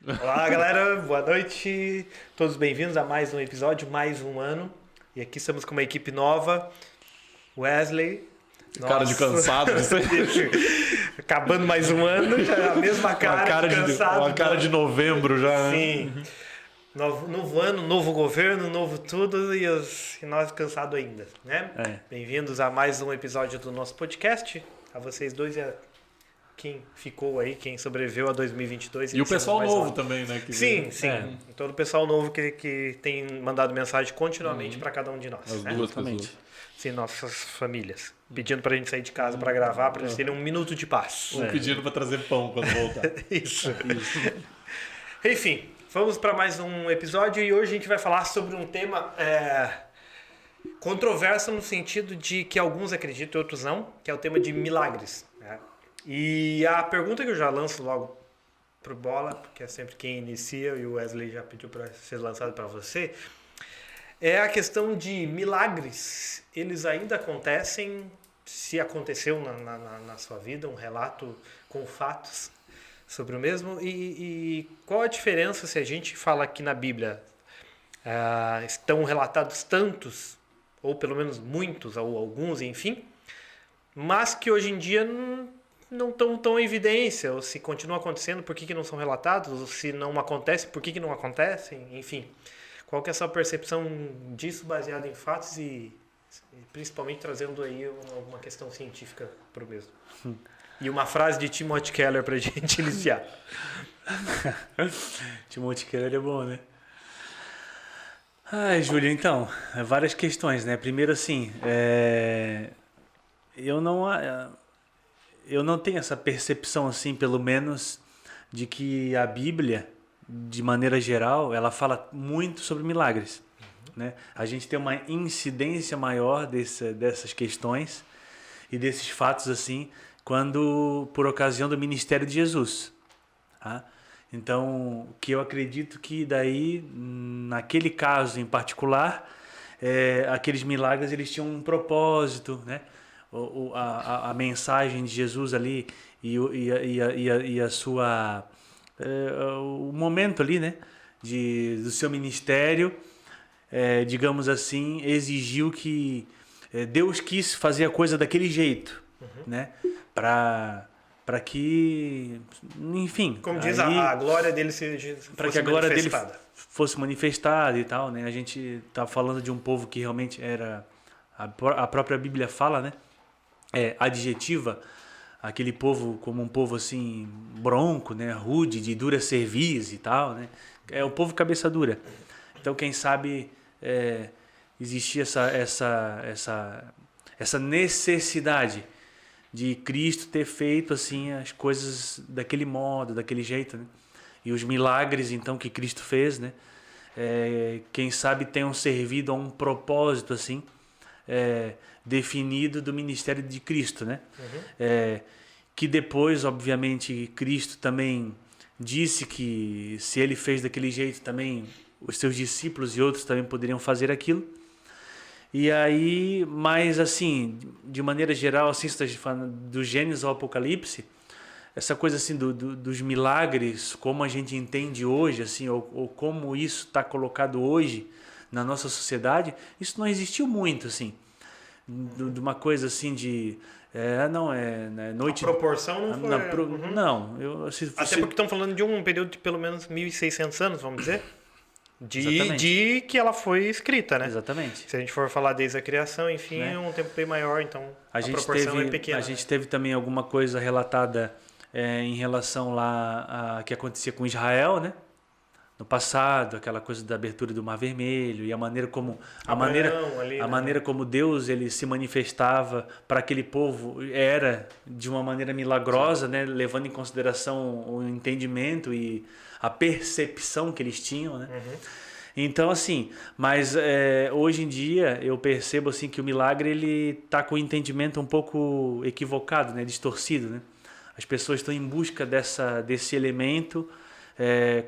Olá, galera, boa noite. Todos bem-vindos a mais um episódio, mais um ano. E aqui estamos com uma equipe nova. Wesley. Cara de cansado. Acabando mais um ano, já é a mesma cara de cansado. Uma cara de novembro já. Sim. Novo ano, novo governo, novo tudo e nós cansados ainda, né? Bem-vindos a mais um episódio do nosso podcast. A vocês dois e a quem ficou aí, quem sobreviveu a 2022. E o pessoal novo também, né? Sim. Todo o pessoal novo que tem mandado mensagem continuamente para cada um de nós. As né? duas pessoas. Sim, nossas famílias. Pedindo pra gente sair de casa para gravar, para eles terem um minuto de paz. Ou pedindo para trazer pão quando voltar. Isso. Enfim, vamos para mais um episódio e hoje a gente vai falar sobre um tema controverso no sentido de que alguns acreditam e outros não, que é o tema de milagres. Né? E a pergunta que eu já lanço logo pro Bola, porque é sempre quem inicia e o Wesley já pediu para ser lançado para você, é a questão de milagres. Eles ainda acontecem? Se aconteceu na sua vida, um relato com fatos sobre o mesmo? E qual a diferença se a gente fala que na Bíblia estão relatados tantos, ou pelo menos muitos, ou alguns, enfim, mas que hoje em dia não estão tão em evidência, ou se continuam acontecendo, por que não são relatados, ou se não acontecem, por que não acontecem, enfim. Qual que é a sua percepção disso baseada em fatos e principalmente trazendo aí uma questão científica para o mesmo? E uma frase de Timothy Keller para a gente iniciar. Timothy Keller é bom, né? Ai, Júlio, então, várias questões, né? Primeiro, assim, eu não tenho essa percepção, assim, pelo menos, de que a Bíblia, de maneira geral, ela fala muito sobre milagres. Né? A gente tem uma incidência maior dessas questões e desses fatos, assim, quando por ocasião do ministério de Jesus. Tá? Então, o que eu acredito que daí, naquele caso em particular, aqueles milagres eles tinham um propósito, né? A mensagem de Jesus ali e a sua o momento ali, né, do seu ministério, digamos assim, exigiu que Deus quis fazer a coisa daquele jeito, né, para que, enfim, como diz, a glória dele para que a glória dele fosse manifestada e tal, né? A gente tá falando de um povo que realmente era a própria Bíblia fala, né, adjetiva aquele povo como um povo assim bronco, né, rude, de dura cerviz e tal, né? É o povo cabeça dura. Então, quem sabe existia essa necessidade de Cristo ter feito assim as coisas daquele modo, daquele jeito, né? E os milagres então que Cristo fez, né? Quem sabe tenham servido a um propósito assim definido do ministério de Cristo, né? Que depois, obviamente, Cristo também disse que se ele fez daquele jeito também, os seus discípulos e outros também poderiam fazer aquilo. E aí, mas assim, de maneira geral, assim, você está falando do Gênesis ao Apocalipse, essa coisa assim dos milagres, como a gente entende hoje, assim, ou como isso está colocado hoje na nossa sociedade, isso não existiu muito, assim, de uma coisa assim de noite. A proporção não foi. Não, até porque estão falando de um período de pelo menos 1.600 anos, vamos dizer. Exatamente. De que ela foi escrita, né? Exatamente. Se a gente for falar desde a criação, enfim, né? É um tempo bem maior, então a proporção é pequena. A gente teve também alguma coisa relatada em relação lá a que acontecia com Israel, né? No passado, aquela coisa da abertura do Mar Vermelho e a maneira como maneira como Deus ele se manifestava para aquele povo era de uma maneira milagrosa, né, levando em consideração o entendimento e a percepção que eles tinham, né? Então assim, mas hoje em dia eu percebo assim que o milagre ele tá com o entendimento um pouco equivocado, né, distorcido, né? As pessoas estão em busca desse elemento.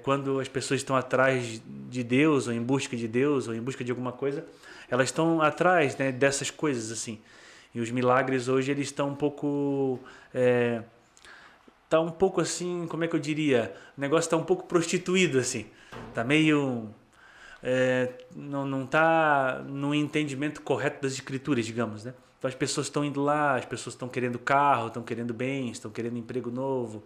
Quando as pessoas estão atrás de Deus, ou em busca de Deus, ou em busca de alguma coisa, elas estão atrás, né, dessas coisas assim. E os milagres hoje eles estão um pouco tá um pouco assim, como é que eu diria? O negócio tá um pouco prostituído, assim. Tá meio... não tá no entendimento correto das escrituras, digamos, né? Então as pessoas estão indo lá, as pessoas estão querendo carro, estão querendo bens, estão querendo emprego novo.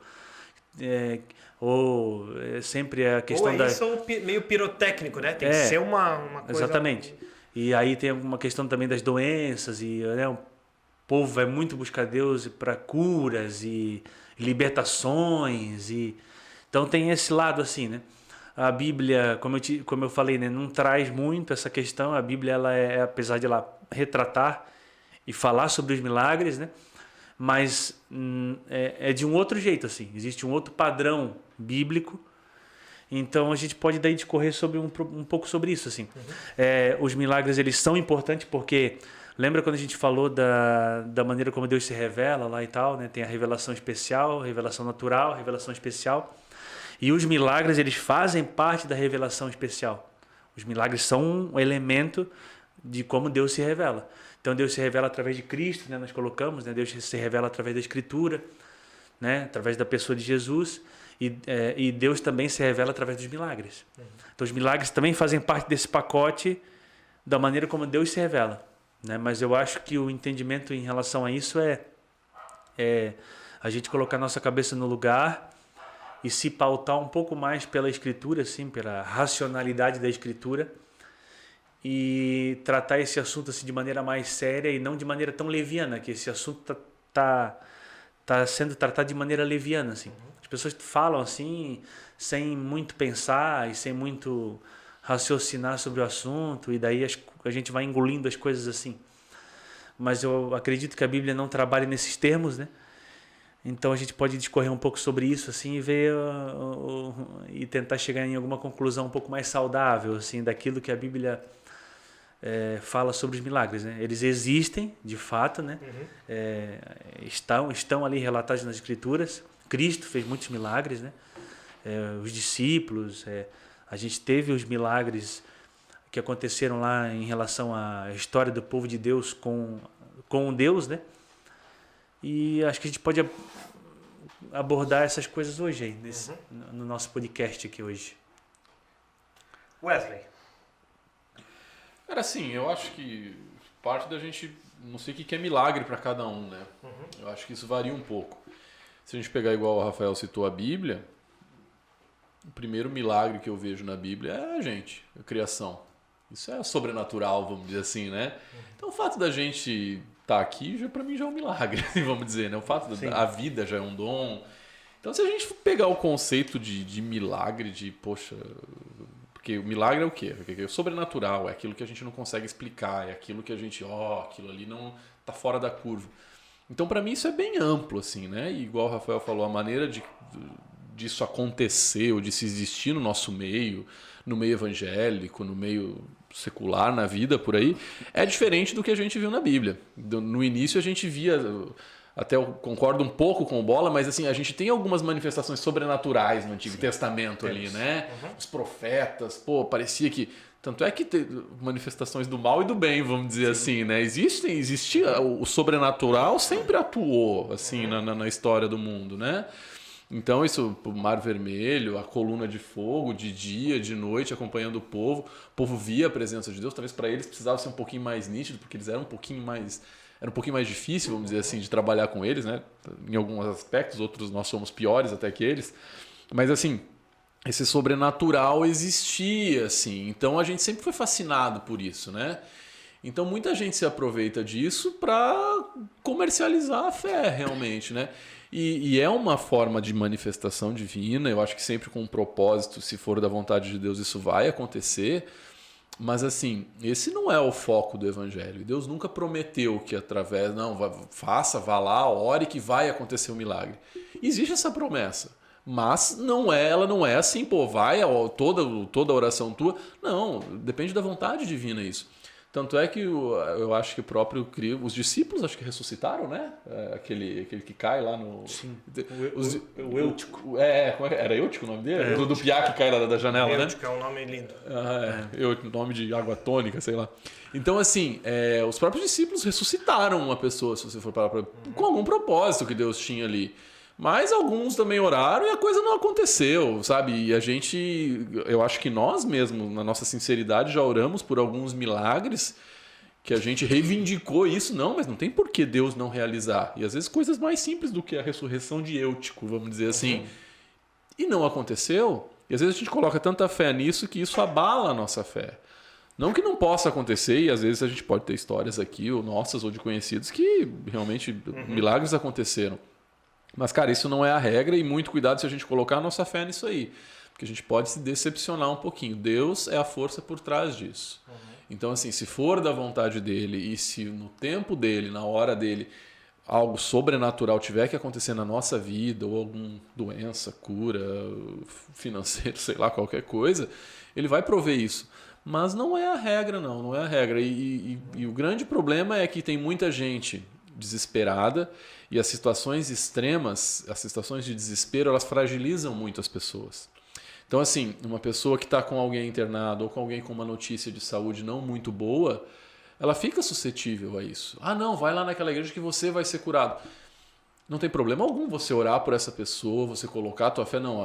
Sempre a questão ou isso ou meio pirotécnico, né? Tem que ser uma coisa... Exatamente. E aí tem uma questão também das doenças e, né, o povo vai muito buscar Deus para curas e libertações e então tem esse lado assim, né? A Bíblia, como eu falei, né, não traz muito essa questão. A Bíblia, ela apesar de ela retratar e falar sobre os milagres, né? Mas é de um outro jeito, assim. Existe um outro padrão bíblico. Então a gente pode daí discorrer sobre um pouco sobre isso, assim. Os milagres, eles são importantes porque lembra quando a gente falou da maneira como Deus se revela lá e tal, né? Tem a revelação especial, revelação natural, revelação especial. E os milagres, eles fazem parte da revelação especial. Os milagres são um elemento de como Deus se revela. Então Deus se revela através de Cristo, né? Nós colocamos, né? Deus se revela através da Escritura, né? Através da pessoa de Jesus. E Deus também se revela através dos milagres. Então os milagres também fazem parte desse pacote da maneira como Deus se revela, né? Mas eu acho que o entendimento em relação a isso é a gente colocar nossa cabeça no lugar e se pautar um pouco mais pela Escritura, assim, pela racionalidade da Escritura, e tratar esse assunto assim de maneira mais séria e não de maneira tão leviana, que esse assunto tá sendo tratado de maneira leviana, assim. As pessoas falam assim sem muito pensar e sem muito raciocinar sobre o assunto, e daí a gente vai engolindo as coisas assim. Mas eu acredito que a Bíblia não trabalha nesses termos, né? Então a gente pode discorrer um pouco sobre isso assim e ver e tentar chegar em alguma conclusão um pouco mais saudável assim daquilo que a Bíblia fala sobre os milagres, né? Eles existem de fato, né? Estão ali relatados nas Escrituras. Cristo fez muitos milagres, né? Os discípulos, a gente teve os milagres que aconteceram lá em relação à história do povo de Deus com Deus, né? E acho que a gente pode abordar essas coisas hoje aí, no nosso podcast aqui hoje. Wesley. Cara, assim, eu acho que parte da gente... Não sei o que é milagre para cada um, né? Eu acho que isso varia um pouco. Se a gente pegar igual o Rafael citou a Bíblia, o primeiro milagre que eu vejo na Bíblia é a criação. Isso é sobrenatural, vamos dizer assim, né? Então o fato da gente estar aqui, para mim já é um milagre, vamos dizer, né? O fato da vida já é um dom. Então se a gente pegar o conceito de milagre, poxa... Porque o milagre é o quê? É o sobrenatural, é aquilo que a gente não consegue explicar, é aquilo que a gente, aquilo ali não tá fora da curva. Então, para mim, isso é bem amplo, assim, né? E igual o Rafael falou, a maneira disso acontecer ou de se existir no nosso meio, no meio evangélico, no meio secular, na vida, por aí, é diferente do que a gente viu na Bíblia. No início, a gente via... Até eu concordo um pouco com o Bola, mas assim, a gente tem algumas manifestações sobrenaturais no Antigo Testamento ali, né? Os profetas, parecia que... Tanto é que tem manifestações do mal e do bem, vamos dizer assim, né? Existia o sobrenatural, sempre atuou, assim, na história do mundo, né? Então, o Mar Vermelho, a coluna de fogo, de dia, de noite, acompanhando o povo via a presença de Deus. Talvez para eles precisava ser um pouquinho mais nítido, porque eles eram um pouquinho mais difícil, vamos dizer assim, de trabalhar com eles, né? Em alguns aspectos, outros nós somos piores até que eles. Mas assim, esse sobrenatural existia, assim. Então a gente sempre foi fascinado por isso, né? Então muita gente se aproveita disso para comercializar a fé, realmente, né? E é uma forma de manifestação divina. Eu acho que sempre com um propósito, se for da vontade de Deus, isso vai acontecer. Mas assim, esse não é o foco do Evangelho. Deus nunca prometeu que através... Não, vá lá, ore que vai acontecer um milagre. Existe essa promessa. Mas ela não é assim, vai toda oração tua. Não, depende da vontade divina isso. Tanto é que eu acho que os discípulos acho que ressuscitaram, né? Aquele que cai lá no... Sim, o Eutico. Como era Eutico o nome dele? Do piá que cai lá da janela, né? Eutico é um nome lindo. Eutico, nome de água tônica, sei lá. Então, assim, os próprios discípulos ressuscitaram uma pessoa, se você for parar com algum propósito que Deus tinha ali. Mas alguns também oraram e a coisa não aconteceu, sabe? E eu acho que nós mesmos, na nossa sinceridade, já oramos por alguns milagres que a gente reivindicou isso. Não, mas não tem por que Deus não realizar. E às vezes coisas mais simples do que a ressurreição de Eutico, vamos dizer assim. E não aconteceu. E às vezes a gente coloca tanta fé nisso que isso abala a nossa fé. Não que não possa acontecer, e às vezes a gente pode ter histórias aqui, ou nossas, ou de conhecidos, que realmente milagres aconteceram. Mas, cara, isso não é a regra, e muito cuidado se a gente colocar a nossa fé nisso aí. Porque a gente pode se decepcionar um pouquinho. Deus é a força por trás disso. Então, assim, se for da vontade dele, e se no tempo dele, na hora dele, algo sobrenatural tiver que acontecer na nossa vida, ou alguma doença, cura, financeiro, sei lá, qualquer coisa, ele vai prover isso. Mas não é a regra, não é a regra. E o grande problema é que tem muita gente desesperada e as situações extremas, as situações de desespero, elas fragilizam muito as pessoas. Então, assim, uma pessoa que está com alguém internado ou com alguém com uma notícia de saúde não muito boa, ela fica suscetível a isso. Ah, não, vai lá naquela igreja que você vai ser curado. Não tem problema algum você orar por essa pessoa, você colocar a tua fé. Não,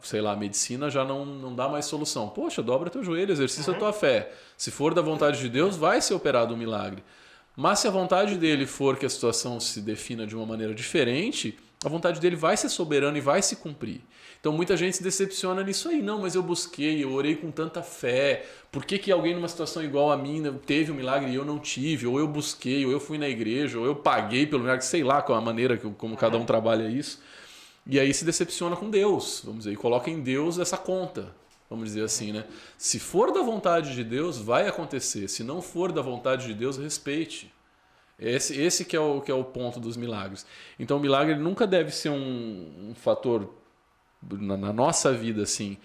sei lá, a medicina já não dá mais solução. Poxa, dobra teu joelho, exercita a tua fé. Se for da vontade de Deus, vai ser operado um milagre. Mas se a vontade dele for que a situação se defina de uma maneira diferente, a vontade dele vai ser soberana e vai se cumprir. Então muita gente se decepciona nisso aí. Não, mas eu busquei, eu orei com tanta fé. Por que alguém numa situação igual a minha teve um milagre e eu não tive? Ou eu busquei, ou eu fui na igreja, ou eu paguei pelo milagre. Sei lá qual a maneira como cada um trabalha isso. E aí se decepciona com Deus, vamos dizer, e coloca em Deus essa conta. Vamos dizer assim, né? Se for da vontade de Deus, vai acontecer. Se não for da vontade de Deus, respeite. Esse que é o ponto dos milagres. Então o milagre nunca deve ser um fator na nossa vida assim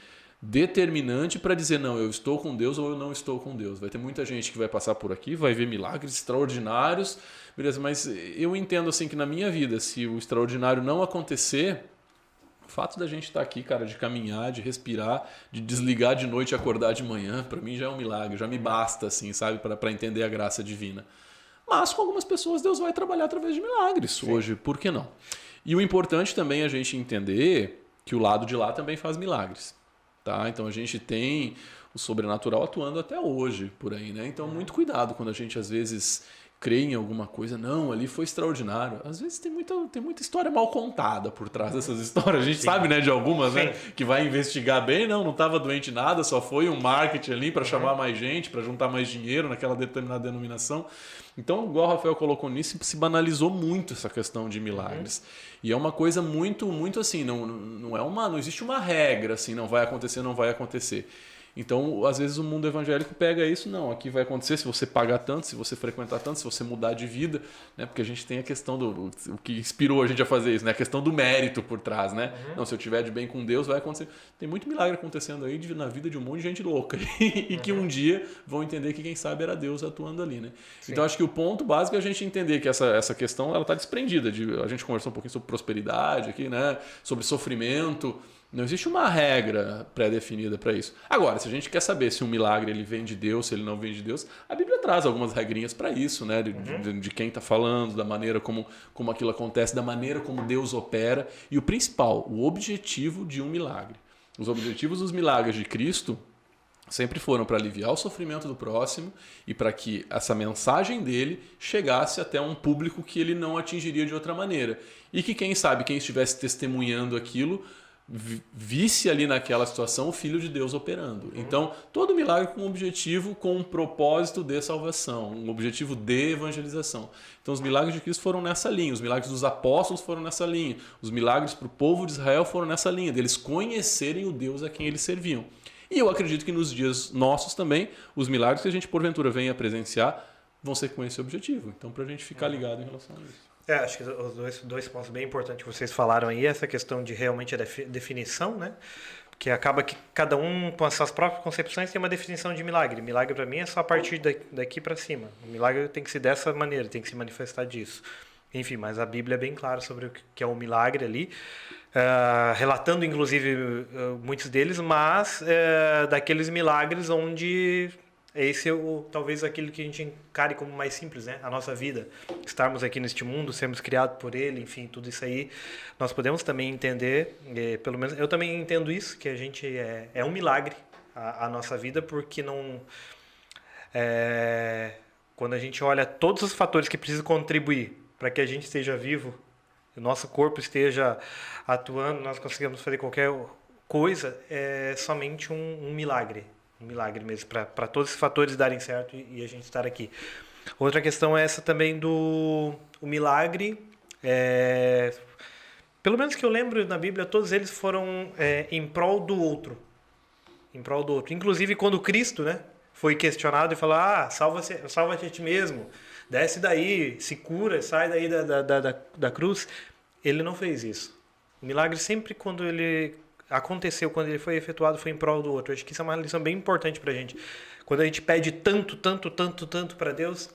determinante para dizer não, eu estou com Deus ou eu não estou com Deus. Vai ter muita gente que vai passar por aqui, vai ver milagres extraordinários, beleza? Mas eu entendo assim que na minha vida, se o extraordinário não acontecer, o fato da gente estar aqui, cara, de caminhar, de respirar, de desligar de noite e acordar de manhã, para mim já é um milagre, já me basta, assim, sabe, para entender a graça divina. Mas com algumas pessoas Deus vai trabalhar através de milagres. Sim. Hoje, por que não? E o importante também é a gente entender que o lado de lá também faz milagres. Tá? Então a gente tem o sobrenatural atuando até hoje por aí, né? Então muito cuidado quando a gente às vezes crê em alguma coisa. Não, ali foi extraordinário. Às vezes tem muita história mal contada por trás dessas histórias. A gente sabe, né, de algumas, né, que vai investigar bem. Não estava doente nada, só foi um marketing ali para chamar mais gente, para juntar mais dinheiro naquela determinada denominação. Então, igual o Rafael colocou nisso, se banalizou muito essa questão de milagres. E é uma coisa muito, muito assim, não existe uma regra assim, não vai acontecer, não vai acontecer. Então, às vezes o mundo evangélico pega isso, não, aqui vai acontecer se você pagar tanto, se você frequentar tanto, se você mudar de vida, né? Porque a gente tem a questão o que inspirou a gente a fazer isso, né? A questão do mérito por trás, né? Não, se eu tiver de bem com Deus, vai acontecer. Tem muito milagre acontecendo aí na vida de um monte de gente louca e que um dia vão entender que quem sabe era Deus atuando ali, né? Sim. Então, acho que o ponto básico é a gente entender que essa questão ela está desprendida. A gente conversou um pouquinho sobre prosperidade aqui, né? Sobre sofrimento. Não existe uma regra pré-definida para isso. Agora, se a gente quer saber se um milagre ele vem de Deus, se ele não vem de Deus, a Bíblia traz algumas regrinhas para isso, né? De quem está falando, da maneira como aquilo acontece, da maneira como Deus opera. E o principal, o objetivo de um milagre. Os objetivos dos milagres de Cristo sempre foram para aliviar o sofrimento do próximo e para que essa mensagem dele chegasse até um público que ele não atingiria de outra maneira. E que, quem sabe, quem estivesse testemunhando aquilo visse ali naquela situação o Filho de Deus operando. Então, todo milagre com um objetivo, com um propósito de salvação, um objetivo de evangelização. Então, os milagres de Cristo foram nessa linha, os milagres dos apóstolos foram nessa linha, os milagres para o povo de Israel foram nessa linha, deles conhecerem o Deus a quem eles serviam. E eu acredito que nos dias nossos também, os milagres que a gente porventura venha a presenciar vão ser com esse objetivo. Então, para a gente ficar ligado em relação a isso. Acho que os dois pontos bem importantes que vocês falaram aí, essa questão de realmente a definição, né? Porque acaba que cada um, com as suas próprias concepções, tem uma definição de milagre. Milagre, para mim, é só a partir daqui para cima. O milagre tem que ser dessa maneira, tem que se manifestar disso. Enfim, mas a Bíblia é bem clara sobre o que é o milagre ali, relatando, inclusive, muitos deles, mas daqueles milagres onde esse é talvez aquilo que a gente encare como mais simples, né? A nossa vida, estarmos aqui neste mundo, sermos criados por Ele, enfim, tudo isso aí, nós podemos também entender, pelo menos eu também entendo isso, que a gente é um milagre a nossa vida, porque não quando a gente olha todos os fatores que precisam contribuir para que a gente esteja vivo, o nosso corpo esteja atuando, nós conseguimos fazer qualquer coisa, é somente um milagre. Um milagre mesmo, para todos esses fatores darem certo e a gente estar aqui. Outra questão é essa também do o milagre. Pelo menos que eu lembro na Bíblia, todos eles foram em prol do outro. Em prol do outro. Inclusive quando Cristo, né, foi questionado e falou: salva-te a ti mesmo, desce daí, se cura, sai daí da cruz. Ele não fez isso. O milagre sempre quando ele aconteceu, quando ele foi efetuado, foi em prol do outro. Eu acho que isso é uma lição bem importante pra gente. Quando a gente pede tanto para Deus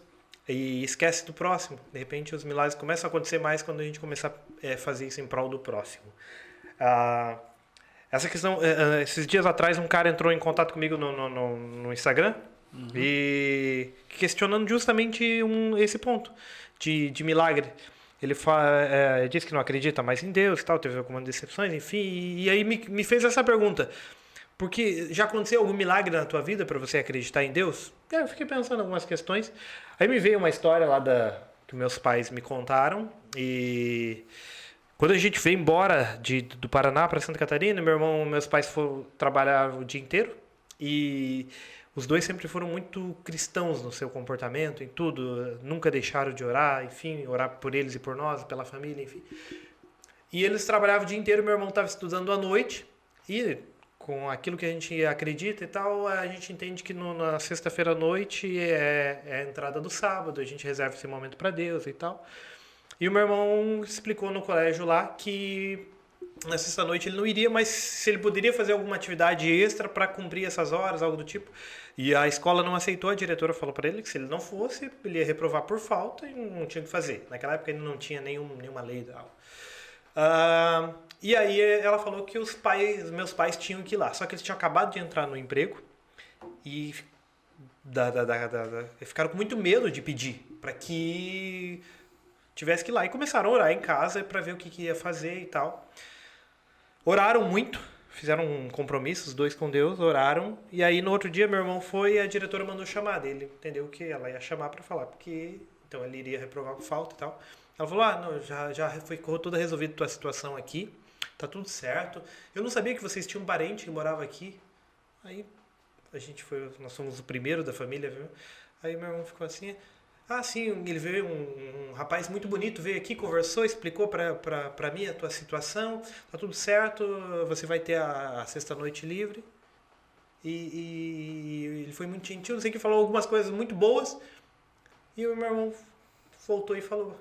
e esquece do próximo, de repente os milagres começam a acontecer mais quando a gente começar a fazer isso em prol do próximo. Essa questão, esses dias atrás um cara entrou em contato comigo no Instagram e questionando justamente esse ponto de milagre. Ele disse que não acredita mais em Deus, tal, teve algumas decepções, enfim, e aí me fez essa pergunta: porque já aconteceu algum milagre na tua vida para você acreditar em Deus? Eu fiquei pensando em algumas questões. Aí me veio uma história lá que meus pais me contaram, e quando a gente veio embora do Paraná para Santa Catarina, meus pais foram trabalhar o dia inteiro, e os dois sempre foram muito cristãos no seu comportamento, em tudo. Nunca deixaram de orar, enfim, orar por eles e por nós, pela família, enfim. E eles trabalhavam o dia inteiro, meu irmão estava estudando à noite. E com aquilo que a gente acredita e tal, a gente entende que na sexta-feira à noite é a entrada do sábado, a gente reserva esse momento para Deus e tal. E o meu irmão explicou no colégio lá que na sexta-noite ele não iria, mas se ele poderia fazer alguma atividade extra para cumprir essas horas, algo do tipo. E a escola não aceitou, a diretora falou para ele que se ele não fosse, ele ia reprovar por falta e não tinha o que fazer. Naquela época ele não tinha nenhuma lei e tal. E aí ela falou que meus pais tinham que ir lá. Só que eles tinham acabado de entrar no emprego e ficaram com muito medo de pedir para que tivesse que ir lá. E começaram a orar em casa para ver o que ia fazer e tal. Oraram muito, fizeram um compromisso, os dois com Deus, oraram. E aí no outro dia meu irmão foi e a diretora mandou chamar dele. Entendeu que ela ia chamar para falar, porque então ele iria reprovar por falta e tal. Ela falou: não, já foi toda resolvida a tua situação aqui, tá tudo certo. Eu não sabia que vocês tinham um parente que morava aqui. Aí nós somos o primeiro da família, viu? Aí meu irmão ficou assim: sim, ele veio, um rapaz muito bonito, veio aqui, conversou, explicou pra mim a tua situação, tá tudo certo, você vai ter a sexta-noite livre. E ele foi muito gentil, não sei o que, falou algumas coisas muito boas. E o meu irmão voltou e falou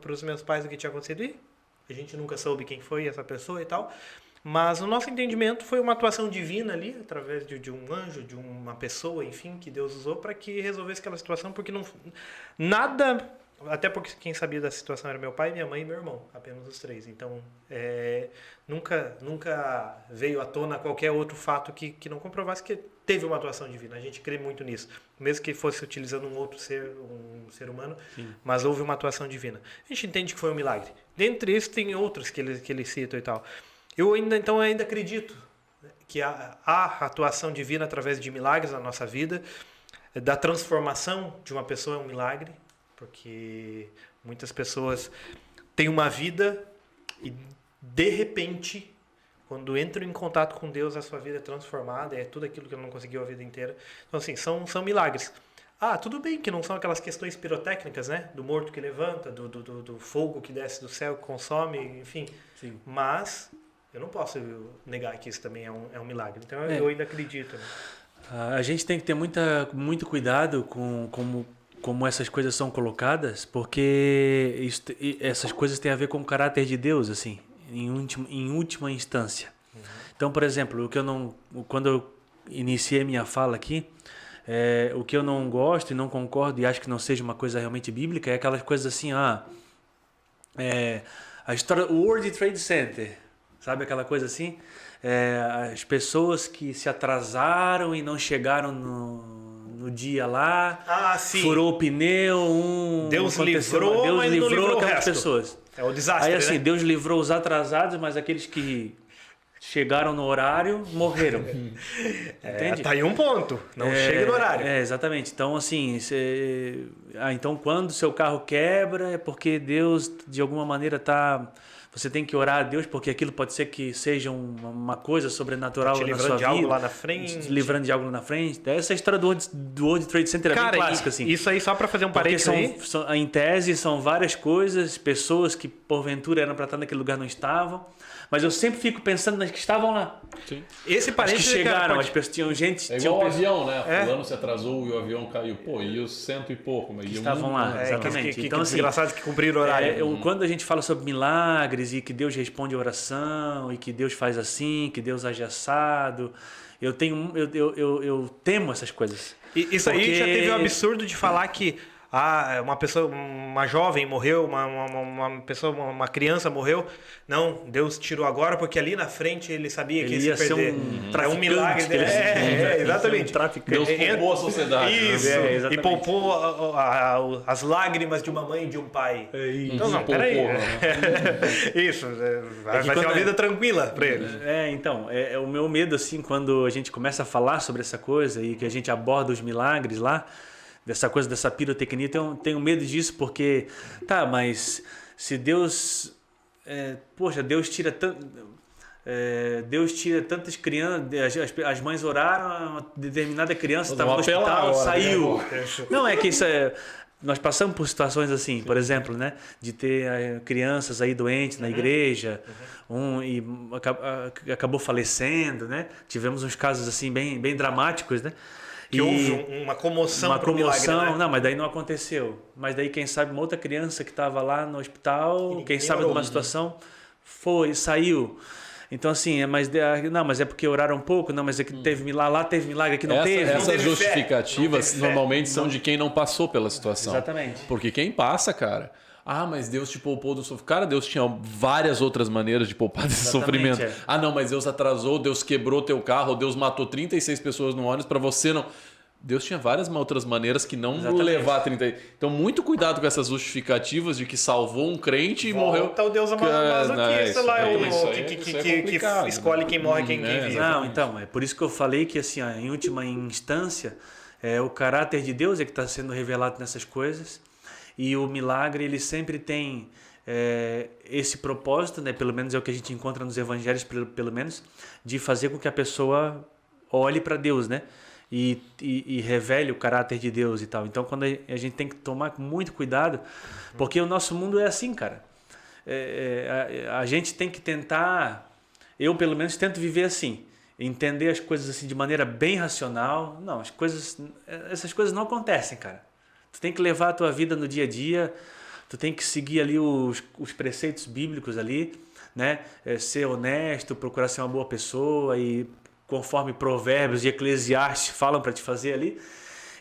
pros meus pais o que tinha acontecido. E a gente nunca soube quem foi essa pessoa e tal. Mas o nosso entendimento foi uma atuação divina ali, através de um anjo, de uma pessoa, enfim, que Deus usou para que resolvesse aquela situação, porque nada, até porque quem sabia da situação era meu pai, minha mãe e meu irmão, apenas os três. Então, nunca veio à tona qualquer outro fato que não comprovasse que teve uma atuação divina. A gente crê muito nisso, mesmo que fosse utilizando um ser humano, sim, mas houve uma atuação divina. A gente entende que foi um milagre. Dentre isso, tem outros que ele cita e tal. Eu ainda acredito que há atuação divina através de milagres na nossa vida, da transformação de uma pessoa é um milagre, porque muitas pessoas têm uma vida e, de repente, quando entram em contato com Deus, a sua vida é transformada, é tudo aquilo que eu não conseguiu a vida inteira. Então, assim, são milagres. Tudo bem que não são aquelas questões pirotécnicas, né? Do morto que levanta, do fogo que desce do céu, que consome, enfim. Sim. Mas eu não posso negar que isso também é um milagre. Então eu ainda acredito. Né? A gente tem que ter muito cuidado com como essas coisas são colocadas, porque essas coisas têm a ver com o caráter de Deus, assim, em última instância. Uhum. Então, por exemplo, quando eu iniciei minha fala aqui, o que eu não gosto e não concordo e acho que não seja uma coisa realmente bíblica é aquelas coisas assim, a história, o World Trade Center, sabe aquela coisa assim? As pessoas que se atrasaram e não chegaram no no dia lá, sim. furou o pneu, Deus aconteceu- livrou, Deus mas não livrou livrou o aquelas resto. pessoas. É o desastre, Aí assim, né? Deus livrou os atrasados, mas aqueles que chegaram no horário morreram. Entende? Tá aí um ponto. Não chega no horário. Exatamente. Então, assim, então quando seu carro quebra é porque Deus, de alguma maneira, tá. Você tem que orar a Deus, porque aquilo pode ser que seja uma coisa sobrenatural Te na livrando sua de vida. algo lá na frente. Te livrando de algo lá na frente. Essa história do World Trade Center é bem Cara, clássica, assim. isso aí só pra fazer um Porque parênteses aí. em tese, são várias coisas, pessoas que porventura eram para estar naquele lugar não estavam. Mas eu sempre fico pensando nas que estavam lá. Sim. Esse As que parênteses, chegaram, cara, as pessoas tinham gente. É tinham igual o pessoas avião, né? Fulano se atrasou e o avião caiu. Pô, e os 100 e pouco. Mas que ia estavam um- lá, É, exatamente. que Então, assim, desgraçados que cumpriram o horário. quando a gente fala sobre milagres e que Deus responde a oração e que Deus faz assim, que Deus age assado, eu temo essas coisas. Isso aí Porque- já teve o absurdo de falar que uma jovem morreu, uma pessoa, uma criança morreu. Não, Deus tirou agora porque ali na frente ele sabia que Ele ia ia se ser perder. um É um milagre. traficante, Exatamente. um traficante. Deus poupou a sociedade. Isso. É, E exatamente. poupou as lágrimas de uma mãe e de um pai. Então não, Poupou, peraí. né? Isso. Vai ser quando uma é- vida tranquila pra eles. Então, é o meu medo, assim, quando a gente começa a falar sobre essa coisa e que a gente aborda os milagres lá, dessa coisa, dessa pirotecnia, tenho medo disso porque, mas se Deus, Deus tira tantas crianças, as mães oraram, uma determinada criança estava no Vamos apelar hospital, agora, saiu. né? Não, é que isso nós passamos por situações assim, por exemplo, né, de ter crianças aí doentes na igreja, e acabou falecendo, né? Tivemos uns casos assim bem, bem dramáticos, né? Que houve uma comoção uma pro comoção, milagre, né? não, mas daí não aconteceu. Mas daí quem sabe uma outra criança que estava lá no hospital, quem sabe orou, numa situação saiu. Então assim, mas é porque oraram um pouco, não, mas é que teve lá teve milagre, aqui não teve. Essas teve fé. justificativas Não teve fé. normalmente são de quem não passou pela situação. Exatamente. Porque quem passa, cara. Mas Deus te poupou do sofrimento. Cara, Deus tinha várias outras maneiras de poupar desse Exatamente, sofrimento. é. Não, mas Deus atrasou, Deus quebrou teu carro, ou Deus matou 36 pessoas no ônibus para você não. Deus tinha várias outras maneiras que não Exatamente. levar a 30. Então, muito cuidado com essas justificativas de que salvou um crente e morreu. Então Deus é masoquista lá, isso aí que complicado, escolhe né? quem morre e quem vive. Não, então, é por isso que eu falei que assim, em última instância, o caráter de Deus é que está sendo revelado nessas coisas. E o milagre, ele sempre tem esse propósito, né? Pelo menos é o que a gente encontra nos evangelhos, pelo menos, de fazer com que a pessoa olhe para Deus, né? E revele o caráter de Deus e tal. Então, quando a gente tem que tomar muito cuidado, porque o nosso mundo é assim, cara. A gente tem que tentar, eu pelo menos tento viver assim, entender as coisas assim de maneira bem racional. Não, essas coisas não acontecem, cara. Tu tem que levar a tua vida no dia a dia, tu tem que seguir ali os preceitos bíblicos ali, né? Ser honesto, procurar ser uma boa pessoa e conforme Provérbios e Eclesiastes falam para te fazer ali.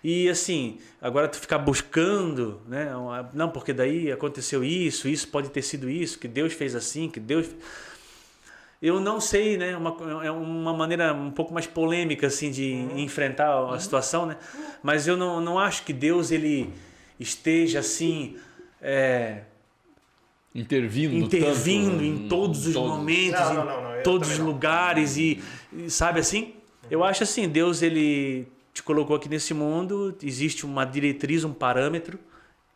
E assim, agora tu ficar buscando, né? Não, porque daí aconteceu isso pode ter sido isso, que Deus fez assim, que Deus... Eu não sei, né? É uma maneira um pouco mais polêmica assim de enfrentar a situação, né? Mas eu não acho que Deus ele esteja assim Intervindo tanto, em todos os momentos, Não, em todos os também não. lugares e sabe assim? Eu acho assim, Deus ele te colocou aqui nesse mundo, existe uma diretriz, um parâmetro,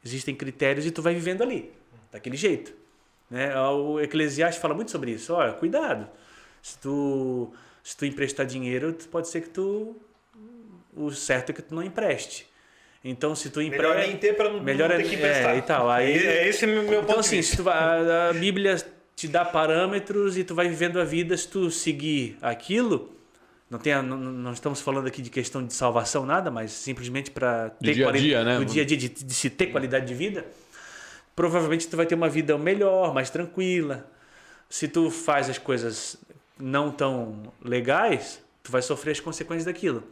existem critérios e tu vai vivendo ali, daquele jeito. Né? O Eclesiastes fala muito sobre isso. Olha, cuidado. Se tu emprestar dinheiro, pode ser que o certo é que tu não empreste. Então, se tu empresta... Melhor nem ter para não ter que emprestar. E tal. Aí, esse é o meu ponto então, de assim, vista. a Bíblia te dá parâmetros e tu vai vivendo a vida. Se tu seguir aquilo, não estamos falando aqui de questão de salvação, nada, mas simplesmente para ter dia a dia, né? do dia a dia, de se ter qualidade de vida, provavelmente tu vai ter uma vida melhor, mais tranquila. Se tu faz as coisas não tão legais, tu vai sofrer as consequências daquilo.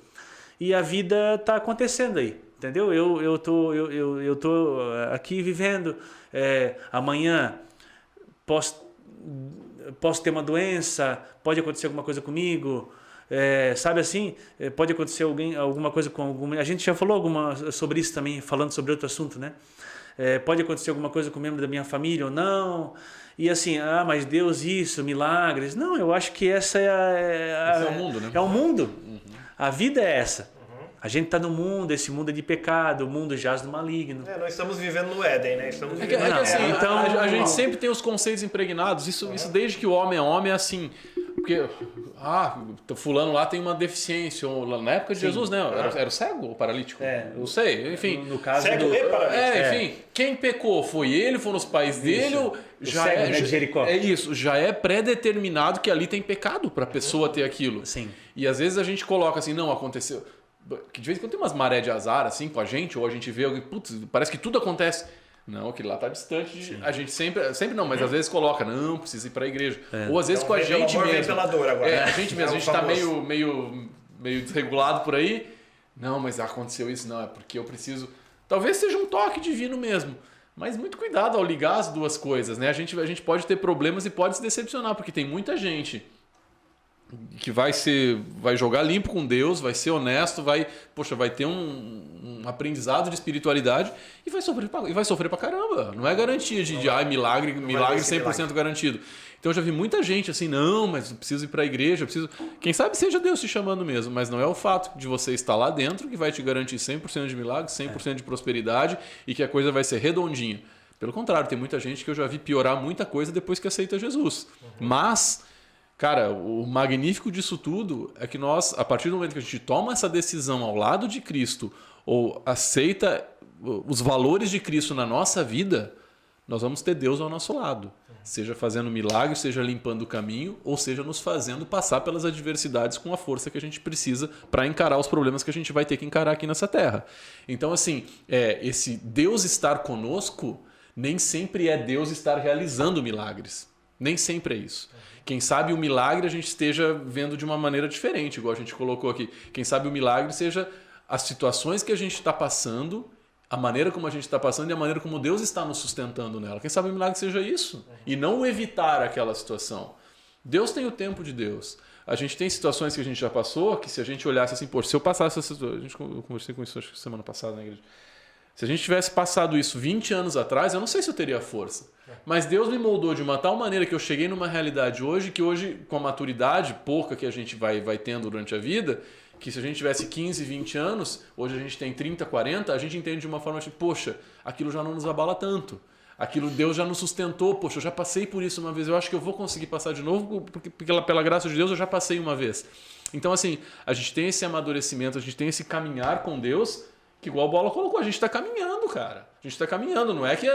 E a vida está acontecendo aí, entendeu? Eu tô aqui vivendo, amanhã posso ter uma doença, pode acontecer alguma coisa comigo, sabe assim, pode acontecer alguma coisa com alguma... A gente já falou sobre isso também, falando sobre outro assunto, né? Pode acontecer alguma coisa com um membro da minha família ou não. E assim, mas Deus isso, milagres. Não, eu acho que essa Esse é o mundo, né? É o mundo. A vida é essa. A gente está no mundo, esse mundo é de pecado, o mundo jaz do maligno. Nós estamos vivendo no Éden, né? Estamos É que vivendo assim, então- a gente sempre tem os conceitos impregnados, isso desde que o homem é assim. Porque, fulano lá tem uma deficiência, ou na época de Jesus, né? Era o cego ou paralítico? Não sei, enfim. No caso Cego e paralítico. Enfim, quem pecou foi ele, foram os pais dele, ou já cego, né, de Jericó. é isso, já é pré-determinado que ali tem pecado para a pessoa ter aquilo. Sim. E às vezes a gente coloca assim, não, aconteceu. Que de vez em quando tem umas maré de azar assim com a gente, ou a gente vê alguém, putz, parece que tudo acontece. Não, aquilo lá tá distante de... A gente sempre não, mas às vezes coloca, não, precisa ir para a igreja. Ou às vezes com a gente mesmo. Revelador agora. A gente mesmo, a gente tá meio desregulado por aí. Não, mas aconteceu isso, não, é porque eu preciso... Talvez seja um toque divino mesmo. Mas muito cuidado ao ligar as duas coisas, né? A gente pode ter problemas e pode se decepcionar, porque tem muita gente que vai jogar limpo com Deus, vai ser honesto, vai ter um aprendizado de espiritualidade e vai sofrer pra caramba. Não é garantia de milagre 100% garantido. Então eu já vi muita gente assim, não, mas eu preciso ir pra igreja, quem sabe seja Deus te chamando mesmo, mas não é o fato de você estar lá dentro que vai te garantir 100% de milagre, 100% de prosperidade e que a coisa vai ser redondinha. Pelo contrário, tem muita gente que eu já vi piorar muita coisa depois que aceita Jesus. Mas... Cara, o magnífico disso tudo é que nós, a partir do momento que a gente toma essa decisão ao lado de Cristo ou aceita os valores de Cristo na nossa vida, nós vamos ter Deus ao nosso lado. Seja fazendo milagre, seja limpando o caminho, ou seja nos fazendo passar pelas adversidades com a força que a gente precisa para encarar os problemas que a gente vai ter que encarar aqui nessa terra. Então, assim, esse Deus estar conosco nem sempre é Deus estar realizando milagres. Nem sempre é isso. Quem sabe o milagre a gente esteja vendo de uma maneira diferente, igual a gente colocou aqui. Quem sabe o milagre seja as situações que a gente está passando, a maneira como a gente está passando e a maneira como Deus está nos sustentando nela. Quem sabe o milagre seja isso e não evitar aquela situação. Deus tem o tempo de Deus. A gente tem situações que a gente já passou que se a gente olhasse assim, se eu passasse essa situação... Eu conversei com isso acho que semana passada na igreja. Se a gente tivesse passado isso 20 anos atrás, eu não sei se eu teria força. Mas Deus me moldou de uma tal maneira que eu cheguei numa realidade hoje, que hoje, com a maturidade pouca que a gente vai tendo durante a vida, que se a gente tivesse 15, 20 anos, hoje a gente tem 30, 40, a gente entende de uma forma tipo, poxa, aquilo já não nos abala tanto. Aquilo Deus já nos sustentou, poxa, eu já passei por isso uma vez, eu acho que eu vou conseguir passar de novo, porque pela graça de Deus eu já passei uma vez. Então assim, a gente tem esse amadurecimento, a gente tem esse caminhar com Deus, que igual a Bola colocou, a gente está caminhando, cara. A gente está caminhando, não é que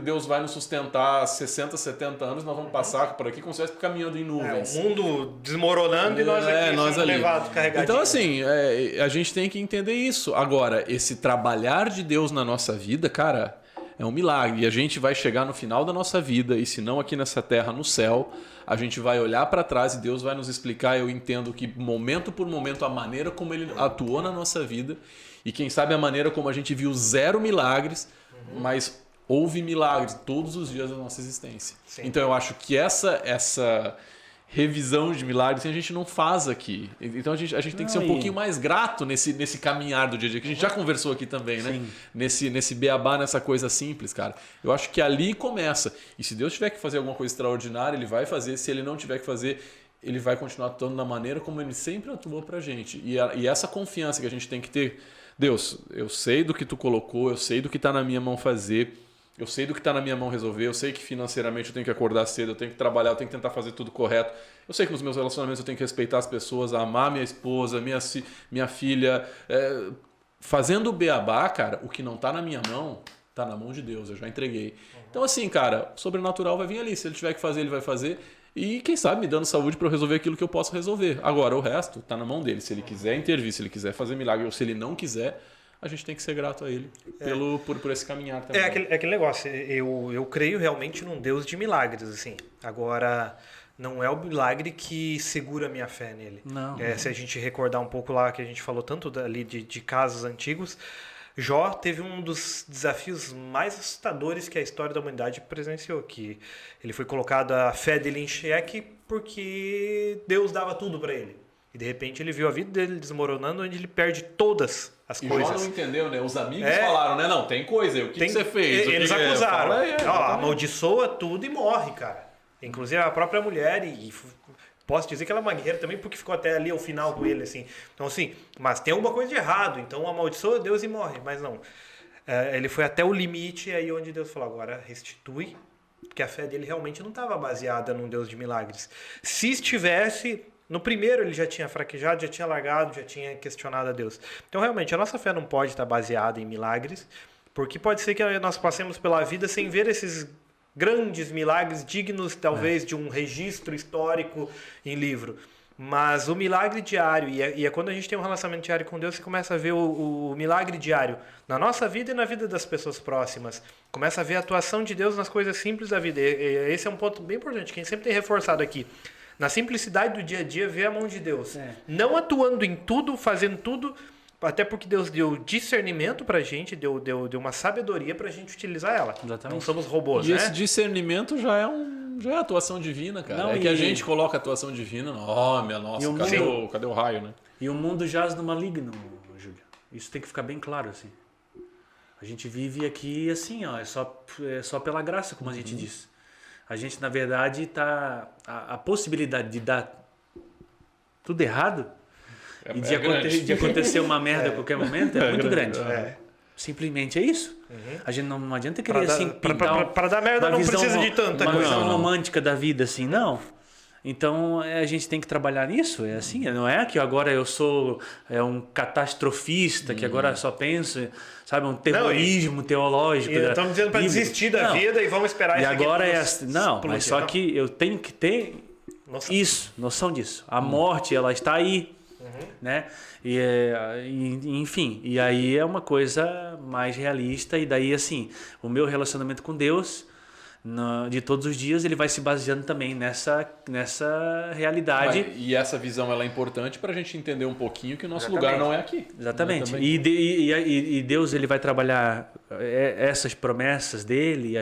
Deus vai nos sustentar 60, 70 anos, nós vamos passar por aqui como se estivesse caminhando em nuvens. O mundo desmoronando e nós aqui nós ali. levados, carregadinhos. Então assim, a gente tem que entender isso. Agora, esse trabalhar de Deus na nossa vida, cara, é um milagre. E a gente vai chegar no final da nossa vida, e se não aqui nessa terra, no céu, a gente vai olhar para trás e Deus vai nos explicar, eu entendo que momento por momento, a maneira como Ele atuou na nossa vida, e quem sabe a maneira como a gente viu 0 milagres, mas houve milagres todos os dias da nossa existência. Sim. Então eu acho que essa revisão de milagres a gente não faz aqui. Então a gente tem que ser um pouquinho mais grato nesse caminhar do dia a dia, que a gente já conversou aqui também, né? Nesse beabá, nessa coisa simples, cara. Eu acho que ali começa. E se Deus tiver que fazer alguma coisa extraordinária, Ele vai fazer. Se Ele não tiver que fazer, Ele vai continuar atuando da maneira como Ele sempre atuou pra gente. E essa confiança que a gente tem que ter... Deus, eu sei do que Tu colocou, eu sei do que está na minha mão fazer, eu sei do que está na minha mão resolver, eu sei que financeiramente eu tenho que acordar cedo, eu tenho que trabalhar, eu tenho que tentar fazer tudo correto, eu sei que nos meus relacionamentos eu tenho que respeitar as pessoas, amar minha esposa, minha filha, fazendo o beabá, cara, o que não está na minha mão, está na mão de Deus, eu já entreguei. Então assim, cara, o sobrenatural vai vir ali, se Ele tiver que fazer, Ele vai fazer. E quem sabe me dando saúde para eu resolver aquilo que eu posso resolver. Agora, o resto está na mão dele. Se ele quiser intervir, se ele quiser fazer milagre, ou se ele não quiser, a gente tem que ser grato a ele por esse caminhar também. É aquele negócio. Eu creio realmente num Deus de milagres, assim. Agora, não é o milagre que segura a minha fé nele. Não. Se a gente recordar um pouco lá que a gente falou tanto ali de casos antigos, Jó teve um dos desafios mais assustadores que a história da humanidade presenciou, que ele foi colocado a fé dele em xeque porque Deus dava tudo para ele. E de repente ele viu a vida dele desmoronando, onde ele perde todas as E coisas. Jó não entendeu, né? Os amigos É. falaram, né? Não, tem coisa. O que você fez? Eles O que acusaram. Fala aí, Ó, amaldiçoa tudo e morre, cara. Inclusive a própria mulher posso dizer que ela é uma guerreira também, porque ficou até ali ao final com ele, assim. Então, assim, mas tem alguma coisa de errado, então amaldiçoa Deus e morre. Mas não. Ele foi até o limite, aí onde Deus falou, agora restitui, porque a fé dele realmente não estava baseada num Deus de milagres. Se estivesse, no primeiro ele já tinha fraquejado, já tinha largado, já tinha questionado a Deus. Então, realmente, a nossa fé não pode estar baseada em milagres, porque pode ser que nós passemos pela vida sem ver esses grandes milagres dignos, talvez, de um registro histórico em livro. Mas o milagre diário, e é quando a gente tem um relacionamento diário com Deus, você começa a ver o milagre diário na nossa vida e na vida das pessoas próximas. Começa a ver a atuação de Deus nas coisas simples da vida. E esse é um ponto bem importante, que a gente sempre tem reforçado aqui. Na simplicidade do dia a dia, ver a mão de Deus. Não atuando em tudo, fazendo tudo, até porque Deus deu discernimento pra gente, deu uma sabedoria pra gente utilizar ela. Exatamente. Não somos robôs, E né? esse discernimento já é atuação divina, cara. Não, é que a e- gente coloca atuação divina. Oh, minha nossa, E o cadê o raio, né? E o mundo jaz no maligno, Júlio. Isso tem que ficar bem claro, assim. A gente vive aqui assim, ó, é só pela graça, como a gente diz. A gente, na verdade, tá... A possibilidade de dar tudo errado e de acontecer uma merda a qualquer momento é muito grande. Simplesmente é isso. A gente não adianta querer assim pintar Pra dar merda uma não visão precisa de tanta uma coisa. visão Não. romântica da vida, assim, não. Então a gente tem que trabalhar nisso, é assim, não é que agora eu sou um catastrofista, que agora só penso, sabe, um terrorismo teológico. Estamos dizendo para bíblico. desistir da Não. vida e vamos esperar E isso aqui agora tudo é assim, não, explodir. mas só que eu tenho que ter Nossa. noção disso. A morte, ela está aí, né? Enfim, e aí é uma coisa mais realista e daí assim, o meu relacionamento com Deus de todos os dias ele vai se baseando também nessa realidade. E essa visão ela é importante para a gente entender um pouquinho que o nosso Exatamente. lugar não é aqui. Exatamente. Né, E Deus ele vai trabalhar essas promessas dele,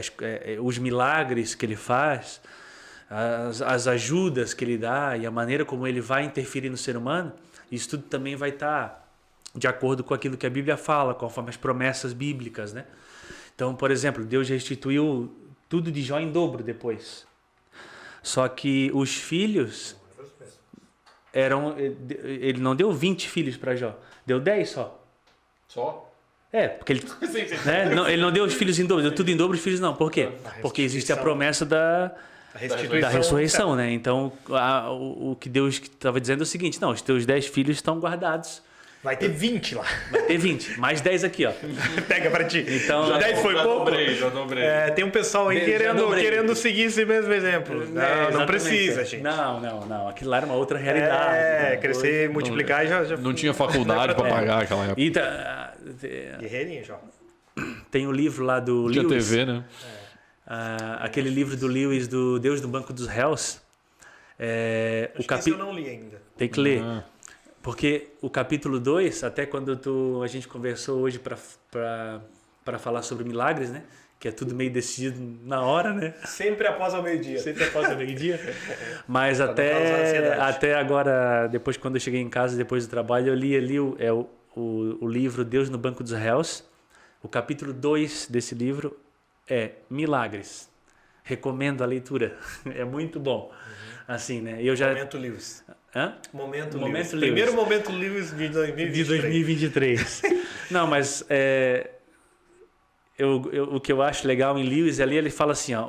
os milagres que ele faz, as ajudas que ele dá e a maneira como ele vai interferir no ser humano. Isso tudo também vai estar de acordo com aquilo que a Bíblia fala, conforme as promessas bíblicas, né? Então, por exemplo, Deus restituiu tudo de Jó em dobro depois. Só que os filhos ele não deu 20 filhos para Jó, deu 10 só. Só? Porque ele, né? Ele não deu os filhos em dobro, deu tudo em dobro os filhos não. Por quê? Porque existe a promessa da ressurreição, né? Então, o que Deus estava dizendo é o seguinte, não, os teus 10 filhos estão guardados. Vai ter 20 lá. Vai ter 20, mais 10 aqui, ó. Pega pra ti. Então, Já 10 foi pouco. Já dobrei. Tem um pessoal aí querendo seguir esse mesmo exemplo. Não exatamente. precisa, gente. Não. Aquilo lá era uma outra realidade. Crescer, multiplicar já Não tinha faculdade para pagar aquela época. E Guerreirinho, Jó. tem o livro lá do Não tinha Lewis. TV, né? Aquele livro do Lewis, do Deus do Banco dos Réus. Acho que esse eu não li ainda. Tem que ler. Porque o capítulo 2, até quando a gente conversou hoje para falar sobre milagres, né? Que é tudo meio decidido na hora, né? Sempre após o meio-dia. Sempre após o meio-dia. Mas não causar ansiedade. até agora, depois quando eu cheguei em casa, depois do trabalho, eu li ali o livro Deus no Banco dos Réus. O capítulo 2 desse livro é Milagres. Recomendo a leitura. É muito bom. Assim, né? Eu já... Momento Lewis. Hã? Momento Lewis. Primeiro momento Lewis de 2023. De 2023. Não, mas o que eu acho legal em Lewis ali, ele fala assim, ó,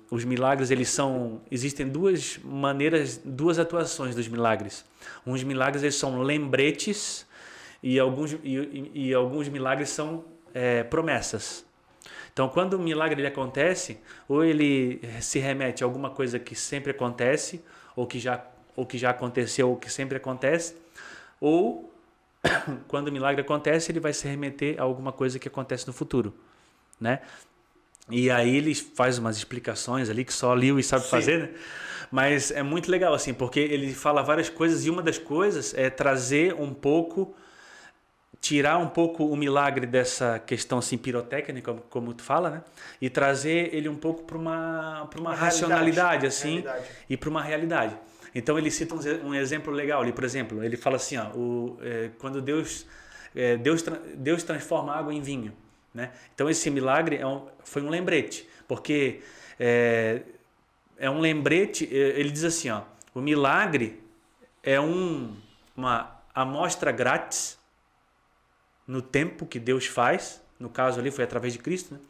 os milagres, existem duas maneiras, duas atuações dos milagres. Uns milagres eles são lembretes e alguns milagres são promessas. Então, quando o milagre ele acontece, ou ele se remete a alguma coisa que sempre acontece, ou que já aconteceu, ou que sempre acontece, ou quando o milagre acontece, ele vai se remeter a alguma coisa que acontece no futuro, né? E aí ele faz umas explicações ali que só Lewis sabe fazer, né? Mas é muito legal assim, porque ele fala várias coisas e uma das coisas é tirar um pouco o milagre dessa questão assim pirotécnica, como tu fala, né? E trazer ele um pouco para uma racionalidade assim, e para uma realidade. Então ele cita um exemplo legal ali, por exemplo, ele fala assim, ó, quando Deus transforma água em vinho, né? Então esse milagre foi um lembrete, porque é um lembrete, ele diz assim, ó, o milagre é uma amostra grátis no tempo que Deus faz, no caso ali foi através de Cristo, né?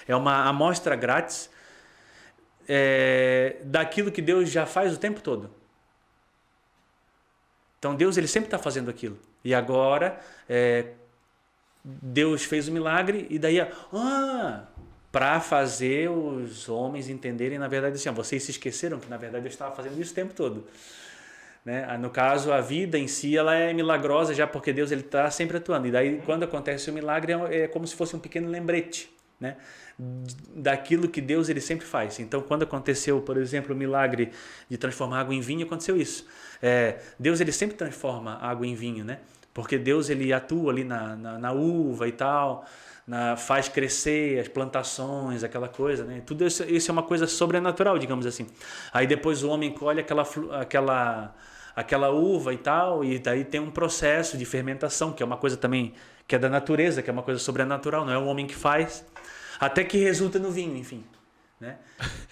É uma amostra grátis daquilo que Deus já faz o tempo todo. Então Deus ele sempre está fazendo aquilo. E agora Deus fez o milagre e daí para fazer os homens entenderem, na verdade, assim, vocês se esqueceram que na verdade Deus estava fazendo isso o tempo todo. Né? No caso, a vida em si ela é milagrosa já porque Deus ele está sempre atuando. E daí quando acontece o milagre é como se fosse um pequeno lembrete, né? Daquilo que Deus ele sempre faz. Então quando aconteceu, por exemplo, o milagre de transformar água em vinho, aconteceu isso. Deus ele sempre transforma água em vinho, né? Porque Deus ele atua ali na uva e tal, faz crescer as plantações, aquela coisa, né? Tudo isso é uma coisa sobrenatural, digamos assim. Aí depois o homem colhe aquela uva e tal, e daí tem um processo de fermentação, que é uma coisa também que é da natureza, que é uma coisa sobrenatural, não é o homem que faz, até que resulta no vinho, enfim. Né?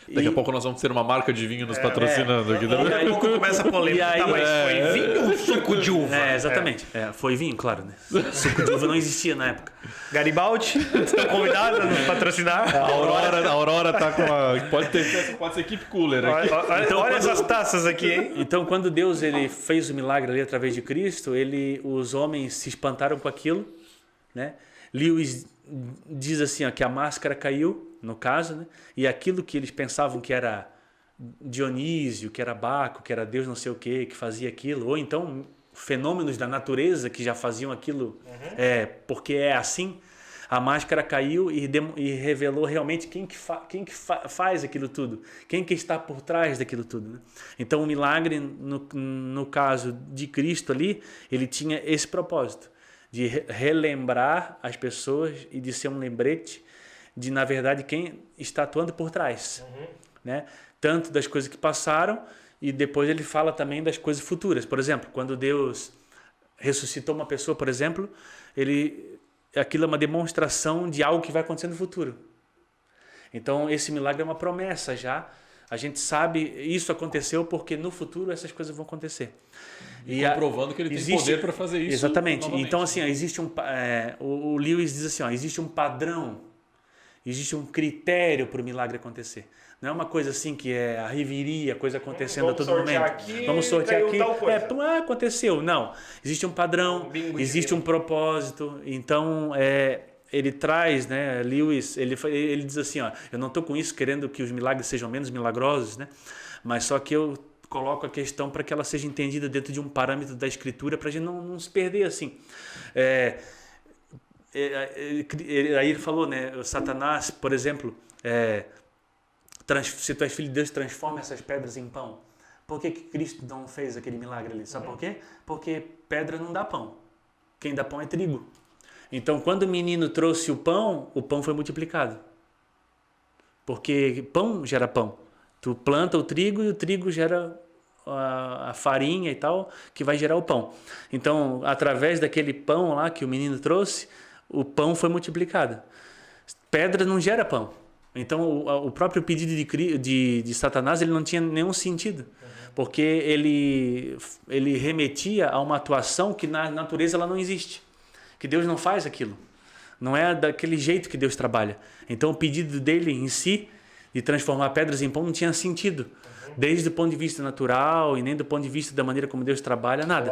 Daqui a pouco nós vamos ter uma marca de vinho nos patrocinando aqui. Daqui a pouco começa a polêmica. Aí, mas foi vinho ou suco de uva? Exatamente. Foi vinho, claro. Né? Suco de uva não existia na época. Garibaldi, estão convidados a nos patrocinar. A Aurora tá com a... Pode ser Keep Cooler aqui. Olha essas taças aqui, hein? Então, quando Deus ele fez o milagre ali através de Cristo, os homens se espantaram com aquilo, né? Lewis diz assim, ó, que a máscara caiu, no caso, né? E aquilo que eles pensavam que era Dionísio, que era Baco, que era Deus não sei o que fazia aquilo, ou então fenômenos da natureza que já faziam aquilo, porque é assim, a máscara caiu e revelou realmente quem que faz aquilo tudo, quem que está por trás daquilo tudo. Né? Então o milagre, no caso de Cristo ali, ele tinha esse propósito, de relembrar as pessoas e de ser um lembrete de, na verdade, quem está atuando por trás. Né? Tanto das coisas que passaram e depois ele fala também das coisas futuras. Por exemplo, quando Deus ressuscitou uma pessoa, por exemplo, aquilo é uma demonstração de algo que vai acontecer no futuro. Então, esse milagre é uma promessa já. A gente sabe, isso aconteceu porque no futuro essas coisas vão acontecer. E comprovando que ele tem poder para fazer isso. Exatamente. Novamente. Então, assim, existe o Lewis diz assim, existe um padrão, existe um critério para o milagre acontecer. Não é uma coisa assim que é a reviria, a coisa acontecendo a todo momento. Vamos sortear aqui. Aconteceu. Não. Existe um padrão, existe um propósito. Então, ele traz, né, Lewis, ele diz assim, eu não estou com isso querendo que os milagres sejam menos milagrosos, né? Mas só que eu coloco a questão para que ela seja entendida dentro de um parâmetro da escritura para a gente não se perder assim. Aí ele falou, né, o Satanás, por exemplo, se tu és filho de Deus, transforma essas pedras em pão. Por que Cristo não fez aquele milagre ali? Sabe por quê? Porque pedra não dá pão. Quem dá pão é trigo. Então, quando o menino trouxe o pão foi multiplicado. Porque pão gera pão. Tu planta o trigo e o trigo gera a farinha e tal, que vai gerar o pão. Então, através daquele pão lá que o menino trouxe, o pão foi multiplicado. Pedra não gera pão. Então, o próprio pedido de Satanás ele não tinha nenhum sentido. Porque ele remetia a uma atuação que na natureza ela não existe. Que Deus não faz aquilo. Não é daquele jeito que Deus trabalha. Então, o pedido dele em si, de transformar pedras em pão, não tinha sentido. Desde o ponto de vista natural e nem do ponto de vista da maneira como Deus trabalha, nada.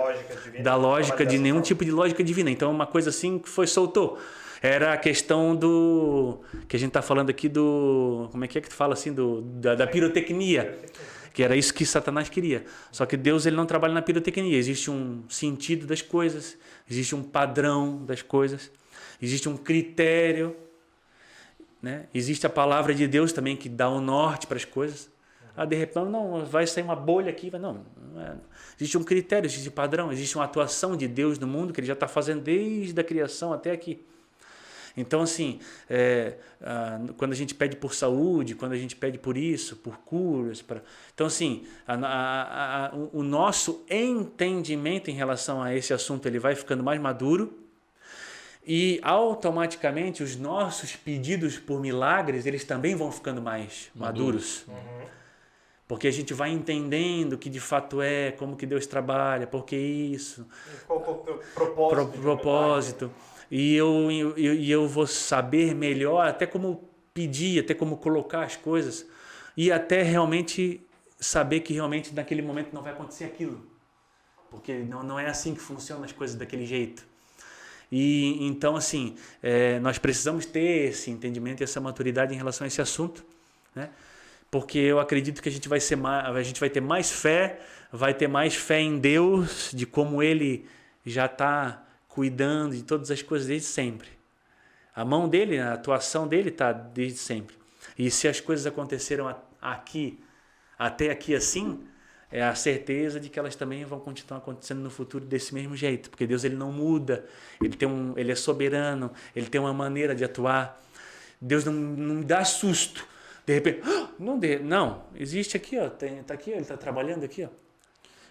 Da lógica de nenhum tipo de lógica divina. Então, é uma coisa assim que soltou. Era a questão que a gente está falando aqui como é que tu fala assim, da pirotecnia. Que era isso que Satanás queria. Só que Deus ele não trabalha na pirotecnia. Existe um sentido das coisas, existe um padrão das coisas, existe um critério, né? Existe a palavra de Deus também que dá o norte para as coisas. De repente, não, vai sair uma bolha aqui. Não é. Existe um critério, existe um padrão, existe uma atuação de Deus no mundo que ele já está fazendo desde a criação até aqui. Então, assim, quando a gente pede por saúde, quando a gente pede por isso, por curas, então, assim, o nosso entendimento em relação a esse assunto ele vai ficando mais maduro e automaticamente os nossos pedidos por milagres eles também vão ficando mais maduros. Porque a gente vai entendendo que de fato como que Deus trabalha, por que isso, qual é o propósito. E eu vou saber melhor até como pedir, até como colocar as coisas e até realmente saber que realmente naquele momento não vai acontecer aquilo. Porque não é assim que funcionam as coisas daquele jeito. E então, assim, nós precisamos ter esse entendimento e essa maturidade em relação a esse assunto, né? Porque eu acredito que a gente vai ter mais fé, vai ter mais fé em Deus, de como Ele já está cuidando de todas as coisas desde sempre. A mão dele, a atuação dele está desde sempre. E se as coisas aconteceram até aqui assim, é a certeza de que elas também vão continuar acontecendo no futuro desse mesmo jeito. Porque Deus ele não muda, ele é soberano, ele tem uma maneira de atuar. Deus não dá susto. De repente, não, existe aqui, ó, tá aqui, ele está trabalhando aqui, ó.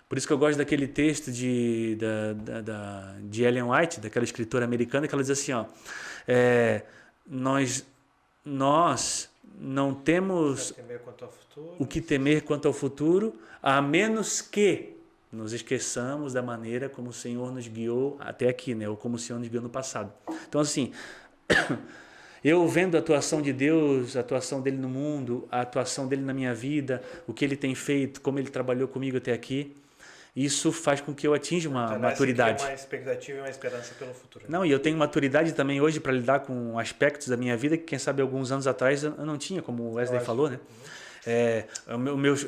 Por isso que eu gosto daquele texto de Ellen White, daquela escritora americana, que ela diz assim, ó, nós não temos o que temer quanto ao futuro, a menos que nos esqueçamos da maneira como o Senhor nos guiou até aqui, né? Ou como o Senhor nos guiou no passado. Então, assim, eu vendo a atuação de Deus, a atuação dele no mundo, a atuação dele na minha vida, o que ele tem feito, como ele trabalhou comigo até aqui, isso faz com que eu atinja uma maturidade. Uma expectativa e uma esperança pelo futuro. Não, e eu tenho maturidade também hoje para lidar com aspectos da minha vida que, quem sabe, alguns anos atrás eu não tinha, como o Wesley falou, né?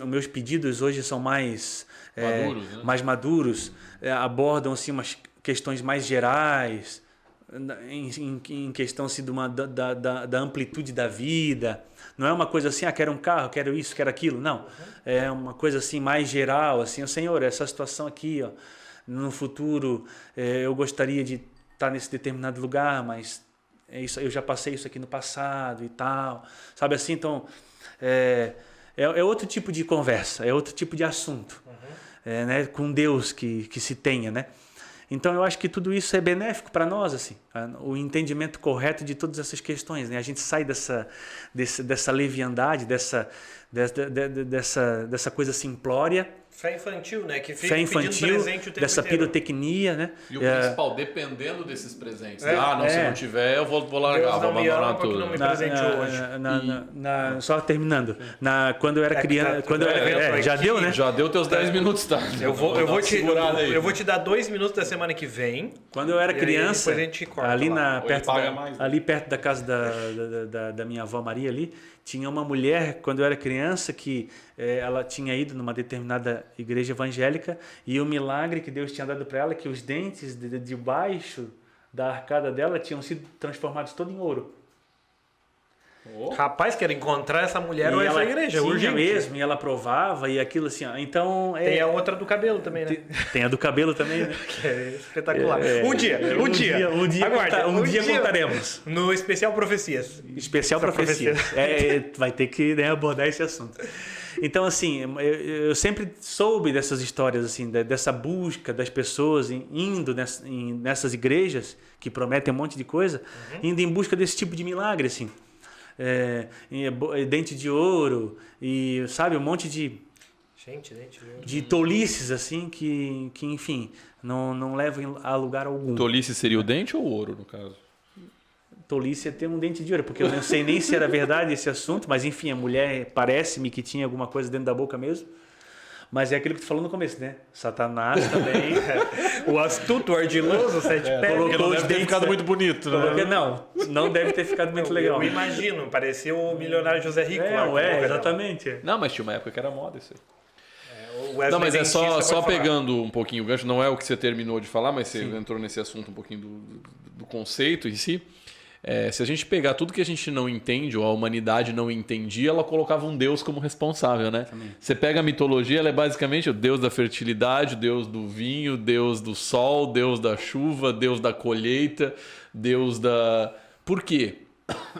Meus pedidos hoje são mais maduros, né? Mais maduros, abordam assim, umas questões mais gerais, em questão assim, da amplitude da vida. Não é uma coisa assim, quero um carro, quero isso, quero aquilo. Não, é uma coisa assim mais geral, assim, Senhor, essa situação aqui, ó, no futuro eu gostaria de estar nesse determinado lugar, mas eu já passei isso aqui no passado e tal, sabe assim? Então é outro tipo de conversa, é outro tipo de assunto, né, com Deus que se tenha, né? Então eu acho que tudo isso é benéfico para nós, assim, o entendimento correto de todas essas questões, né? A gente sai dessa leviandade, dessa coisa simplória. Fé infantil, né? Que fica fé infantil, pedindo presente o tempo dessa inteiro. pirotecnia, né? E o principal, dependendo desses presentes. Se não tiver, eu vou largar, vou abandonar tudo. Não me presenteou hoje. Só terminando. Quando eu era criança. Já deu, né? Já deu teus 10 minutos, tá? Eu vou te dar 2 minutos da semana que vem. Quando eu era criança, a gente corta ali perto da casa da minha avó Maria ali, tinha uma mulher, quando eu era criança, que ela tinha ido numa determinada igreja evangélica e o milagre que Deus tinha dado para ela é que os dentes de baixo da arcada dela tinham sido transformados todo em ouro. Rapaz, quero encontrar essa mulher ou essa igreja. Tinha mesmo, e ela provava e aquilo assim. Então, tem a outra do cabelo também, né? Tem a do cabelo também, né? Que é espetacular. Um dia contaremos. No especial Profecias. Especial Profecias. Vai ter que, né, abordar esse assunto. Então, assim, eu sempre soube dessas histórias, assim, dessa busca das pessoas indo nessas igrejas que prometem um monte de coisa, indo em busca desse tipo de milagre, assim. Dente de ouro e, sabe, um monte de tolices, assim, que enfim, não levam a lugar algum. Tolice seria o dente ou o ouro, no caso? Tolice é ter um dente de ouro, porque eu não sei nem se era verdade esse assunto, mas enfim, a mulher parece-me que tinha alguma coisa dentro da boca mesmo. Mas é aquilo que tu falou no começo, né? Satanás também. O astuto, o ardiloso, sete pés. Colocou os dentes, ficado muito bonito, né? Não deve ter ficado muito legal. Eu imagino, parecia o milionário José Rico. Exatamente. Não, mas tinha uma época que era moda isso aí. Não, mas é só pegando um pouquinho o gancho, não é o que você terminou de falar, mas você entrou nesse assunto um pouquinho do conceito em si. Se a gente pegar tudo que a gente não entende, ou a humanidade não entendia, ela colocava um Deus como responsável, né? Você pega a mitologia, ela é basicamente o Deus da fertilidade, o Deus do vinho, o Deus do sol, o Deus da chuva, Deus da colheita, Deus Por quê?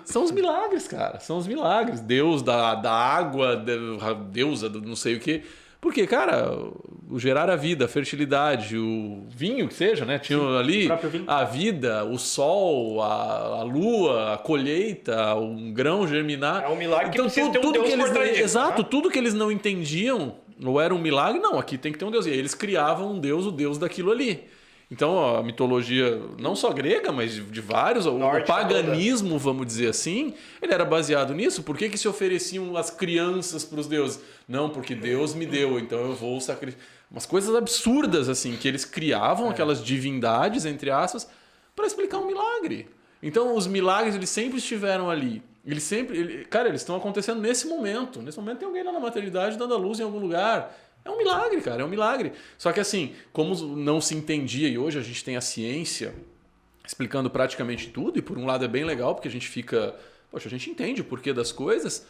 São os milagres, cara. São os milagres. Deus da água, deusa do não sei o quê. Porque, cara, o gerar a vida, a fertilidade, o vinho que seja, né? Tinha ali a vida, o sol, a lua, a colheita, um grão germinar. É um milagre que então, precisa ter um Deus por trás disso, exato, tá? tudo que eles não entendiam, ou era um milagre, não, aqui tem que ter um Deus. E aí eles criavam um Deus, o Deus daquilo ali. Então, a mitologia, não só grega, mas de vários, o paganismo, vamos dizer assim, ele era baseado nisso. Por que se ofereciam as crianças para os deuses? Não, porque Deus me deu, então eu vou sacrificar. Umas coisas absurdas, assim, que eles criavam aquelas divindades, entre aspas, para explicar um milagre. Então, os milagres, eles sempre estiveram ali. Cara, eles estão acontecendo nesse momento. Nesse momento tem alguém lá na maternidade dando a luz em algum lugar. É um milagre, cara, é um milagre. Só que assim, como não se entendia e hoje a gente tem a ciência explicando praticamente tudo, e por um lado é bem legal porque a gente fica... Poxa, a gente entende o porquê das coisas,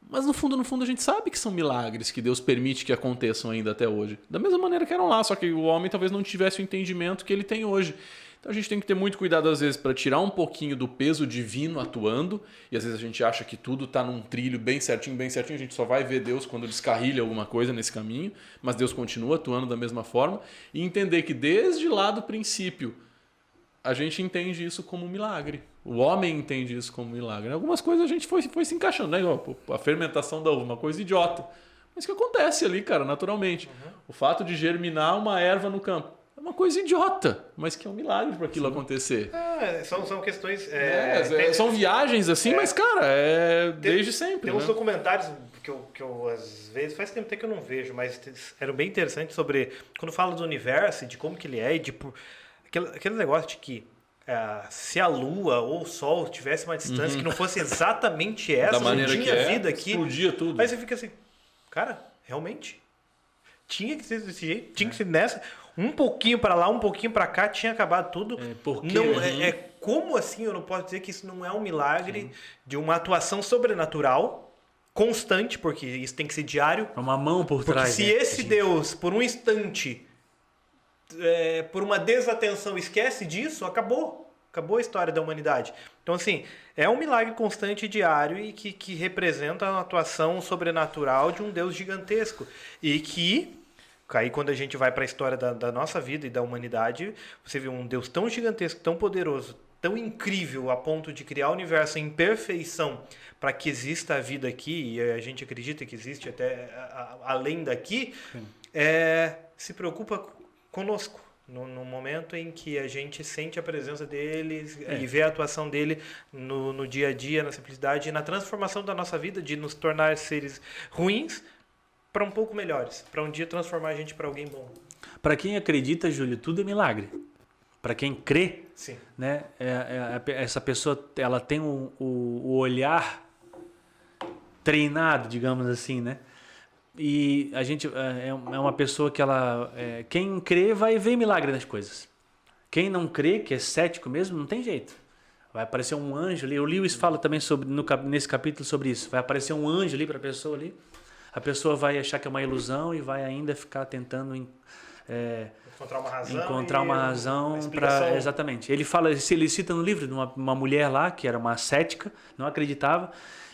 mas no fundo a gente sabe que são milagres que Deus permite que aconteçam ainda até hoje. Da mesma maneira que eram lá, só que o homem talvez não tivesse o entendimento que ele tem hoje. Então a gente tem que ter muito cuidado às vezes para tirar um pouquinho do peso divino atuando, e às vezes a gente acha que tudo está num trilho bem certinho, a gente só vai ver Deus quando descarrilha alguma coisa nesse caminho, mas Deus continua atuando da mesma forma, e entender que desde lá do princípio a gente entende isso como um milagre. O homem entende isso como um milagre. Algumas coisas a gente foi se encaixando, né? A fermentação da uva, uma coisa idiota, mas que acontece ali, cara, naturalmente. O fato de germinar uma erva no campo é uma coisa idiota, mas que é um milagre para aquilo acontecer. São questões... são viagens assim, mas, cara, desde sempre. Tem uns documentários que eu, às vezes, faz tempo até que eu não vejo, mas eram bem interessantes sobre... Quando fala do universo, de como que ele é, e de... Aquele negócio de que se a Lua ou o Sol tivesse uma distância que não fosse exatamente essa, da maneira não tinha que vida aqui. Explodia tudo. Aí você fica assim, cara, realmente? Tinha que ser desse jeito? Tinha que ser nessa? Um pouquinho para lá, um pouquinho para cá, tinha acabado tudo. Como assim eu não posso dizer que isso não é um milagre de uma atuação sobrenatural constante, porque isso tem que ser diário. É uma mão por Porque trás. se esse Deus, por um instante, por uma desatenção, esquece disso, acabou. Acabou a história da humanidade. Então, assim, é um milagre constante e diário e que representa a atuação sobrenatural de um Deus gigantesco. E que, aí quando a gente vai para a história da nossa vida e da humanidade, você vê um Deus tão gigantesco, tão poderoso, tão incrível a ponto de criar o universo em perfeição para que exista a vida aqui, e a gente acredita que existe até além daqui, se preocupa conosco. No momento em que a gente sente a presença dele e vê a atuação dele no dia a dia, na simplicidade e na transformação da nossa vida, de nos tornar seres ruins para um pouco melhores, para um dia transformar a gente para alguém bom. Para quem acredita, Júlio, tudo é milagre. Para quem crê, sim, né, essa pessoa ela tem o olhar treinado, digamos assim, né? E a gente é uma pessoa que quem crê vai ver milagre nas coisas. Quem não crê, que é cético mesmo, não tem jeito. Vai aparecer um anjo ali. O Lewis fala também nesse capítulo sobre isso. Vai aparecer um anjo ali para a pessoa ali. A pessoa vai achar que é uma ilusão e vai ainda ficar tentando encontrar uma razão para... Exatamente. Ele cita no livro de uma mulher lá que era uma cética, não acreditava.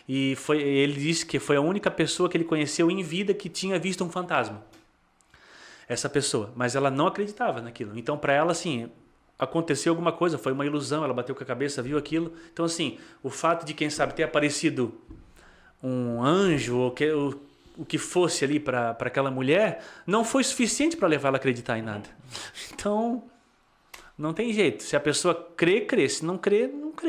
E ele disse que foi a única pessoa que ele conheceu em vida que tinha visto um fantasma. Essa pessoa. Mas ela não acreditava naquilo. Então, para ela, assim, aconteceu alguma coisa, foi uma ilusão, ela bateu com a cabeça, viu aquilo. Então, assim, o fato de, quem sabe, ter aparecido um anjo, ou o que fosse ali para aquela mulher, não foi suficiente para levar ela a acreditar em nada. Então... não tem jeito. Se a pessoa crê, crê. Se não crê,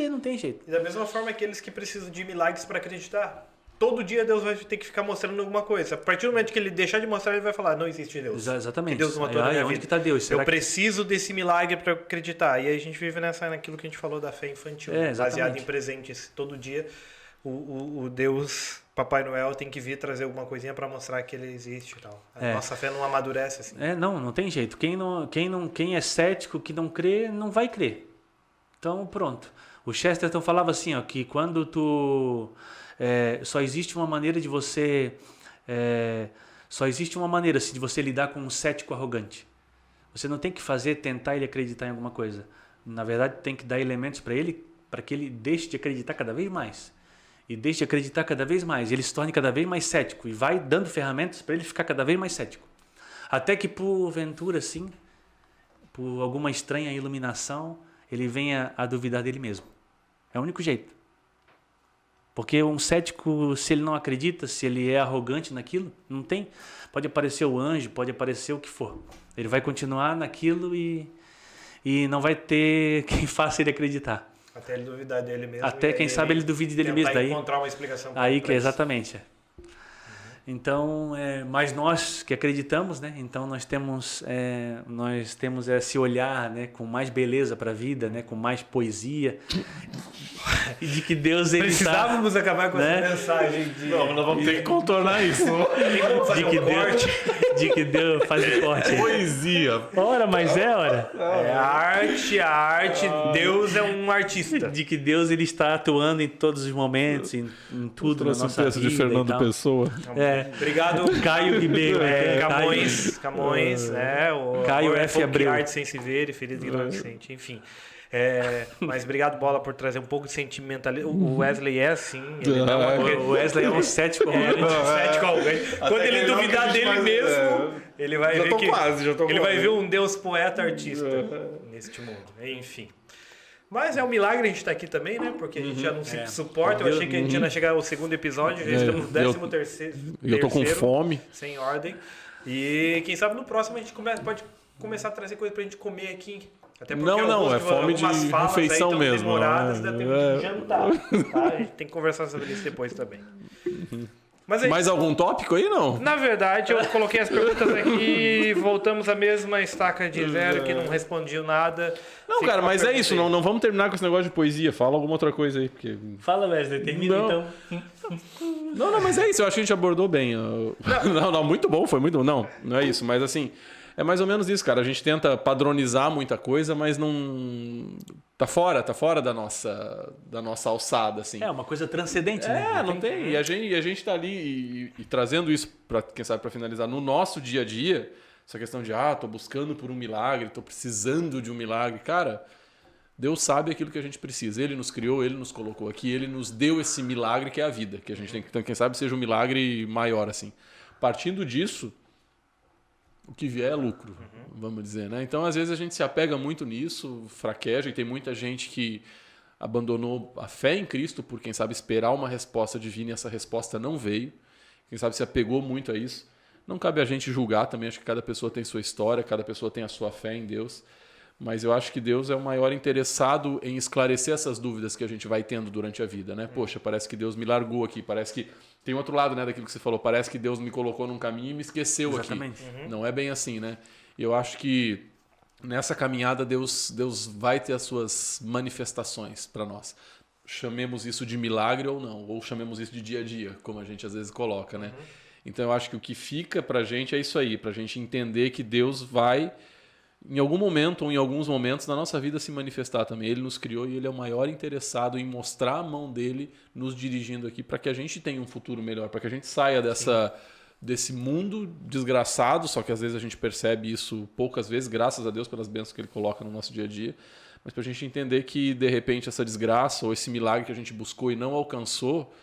não tem jeito. E da mesma forma, aqueles que precisam de milagres para acreditar. Todo dia Deus vai ter que ficar mostrando alguma coisa. A partir do momento que ele deixar de mostrar, ele vai falar, não existe Deus. Exatamente. Que Deus não atua na minha onde vida. que está Deus? Eu preciso desse milagre para acreditar. E aí a gente vive naquilo que a gente falou da fé infantil. Baseado em presentes. Todo dia o Deus... Papai Noel tem que vir trazer alguma coisinha para mostrar que ele existe e tal. A nossa fé não amadurece assim. Não tem jeito. Quem é cético, que não crê, não vai crer. Então, pronto. O Chesterton falava assim, ó, que quando só existe uma maneira de você... só existe uma maneira assim, de você lidar com um cético arrogante. Você não tem que tentar ele acreditar em alguma coisa. Na verdade, tem que dar elementos para ele para que ele deixe de acreditar cada vez mais. E deixe de acreditar cada vez mais. Ele se torne cada vez mais cético. E vai dando ferramentas para ele ficar cada vez mais cético. Até que, porventura, assim, por alguma estranha iluminação, ele venha a duvidar dele mesmo. É o único jeito. Porque um cético, se ele não acredita, se ele é arrogante naquilo, não tem. Pode aparecer o anjo, pode aparecer o que for. Ele vai continuar naquilo e não vai ter quem faça ele acreditar. Até ele duvidar dele mesmo. Até quem sabe ele duvide dele mesmo. Daí encontrar uma explicação. Aí que exatamente. Então, mas nós que acreditamos, né? Então nós temos esse olhar, né? Com mais beleza para a vida, né? Com mais poesia. E de que Deus ele precisávamos acabar com né? essa mensagem. Não, nós vamos ter que contornar isso. De que Deus faz o corte. Poesia. Ora, mas ora. É arte. Deus é um artista. De que Deus ele está atuando em todos os momentos, em tudo na nossa vida. De Fernando Pessoa. Obrigado. Caio Ribeiro. Camões, né? Caio F. Abreu. Arte sem se ver e feliz de inocente, enfim. Mas obrigado, Bola, por trazer um pouco de sentimentalismo. O Wesley é assim. O Wesley é um cético arrogante. Quando ele duvidar dele mesmo, ele vai ver ele vai ver um Deus poeta artista neste mundo. Enfim. Mas é um milagre a gente estar aqui também, né? Porque a gente já não se suporta. Eu achei que a gente ia chegar ao segundo episódio, já estamos no 13º. E eu tô com fome. Sem ordem. E quem sabe no próximo a gente pode começar a trazer coisa pra gente comer aqui. Até porque é fome de refeição mesmo. Demoradas, ainda temos que jantar. Tá? A gente tem que conversar sobre isso depois também. Mas aí, mais algum tópico aí, não? Na verdade, eu coloquei as perguntas aqui e voltamos à mesma estaca de zero, que não respondiu nada. Não, cara, mas é isso. Não vamos terminar com esse negócio de poesia. Fala alguma outra coisa aí. Porque... Fala, Wesley. Termina então. Não, mas é isso. Eu acho que a gente abordou bem. Não, muito bom. Foi muito bom. Não é isso. Mas assim... É mais ou menos isso, cara. A gente tenta padronizar muita coisa, mas não... Tá fora da nossa alçada, assim. É uma coisa transcendente, né? Não tem. E a gente tá ali e trazendo isso, quem sabe, para finalizar, no nosso dia a dia, essa questão de, tô buscando por um milagre, tô precisando de um milagre. Cara, Deus sabe aquilo que a gente precisa. Ele nos criou, Ele nos colocou aqui, Ele nos deu esse milagre que é a vida, que a gente tem que, então, quem sabe, seja um milagre maior, assim. Partindo disso... O que vier é lucro, vamos dizer, né? Então, às vezes, a gente se apega muito nisso, fraqueja, e tem muita gente que abandonou a fé em Cristo por, quem sabe, esperar uma resposta divina e essa resposta não veio. Quem sabe se apegou muito a isso. Não cabe a gente julgar também, acho que cada pessoa tem sua história, cada pessoa tem a sua fé em Deus. Mas eu acho que Deus é o maior interessado em esclarecer essas dúvidas que a gente vai tendo durante a vida, né? Poxa, parece que Deus me largou aqui, parece que... Tem outro lado, né, daquilo que você falou, parece que Deus me colocou num caminho e me esqueceu. Exatamente. Aqui. Não é bem assim, né? E eu acho que nessa caminhada Deus vai ter as suas manifestações para nós. Chamemos isso de milagre ou não, ou chamemos isso de dia a dia, como a gente às vezes coloca, né? Então eu acho que o que fica pra gente é isso aí, pra gente entender que Deus vai... em algum momento ou em alguns momentos na nossa vida se manifestar também. Ele nos criou e Ele é o maior interessado em mostrar a mão dele nos dirigindo aqui para que a gente tenha um futuro melhor, para que a gente saia desse mundo desgraçado, só que às vezes a gente percebe isso poucas vezes, graças a Deus pelas bênçãos que Ele coloca no nosso dia a dia, mas para a gente entender que de repente essa desgraça ou esse milagre que a gente buscou e não alcançou,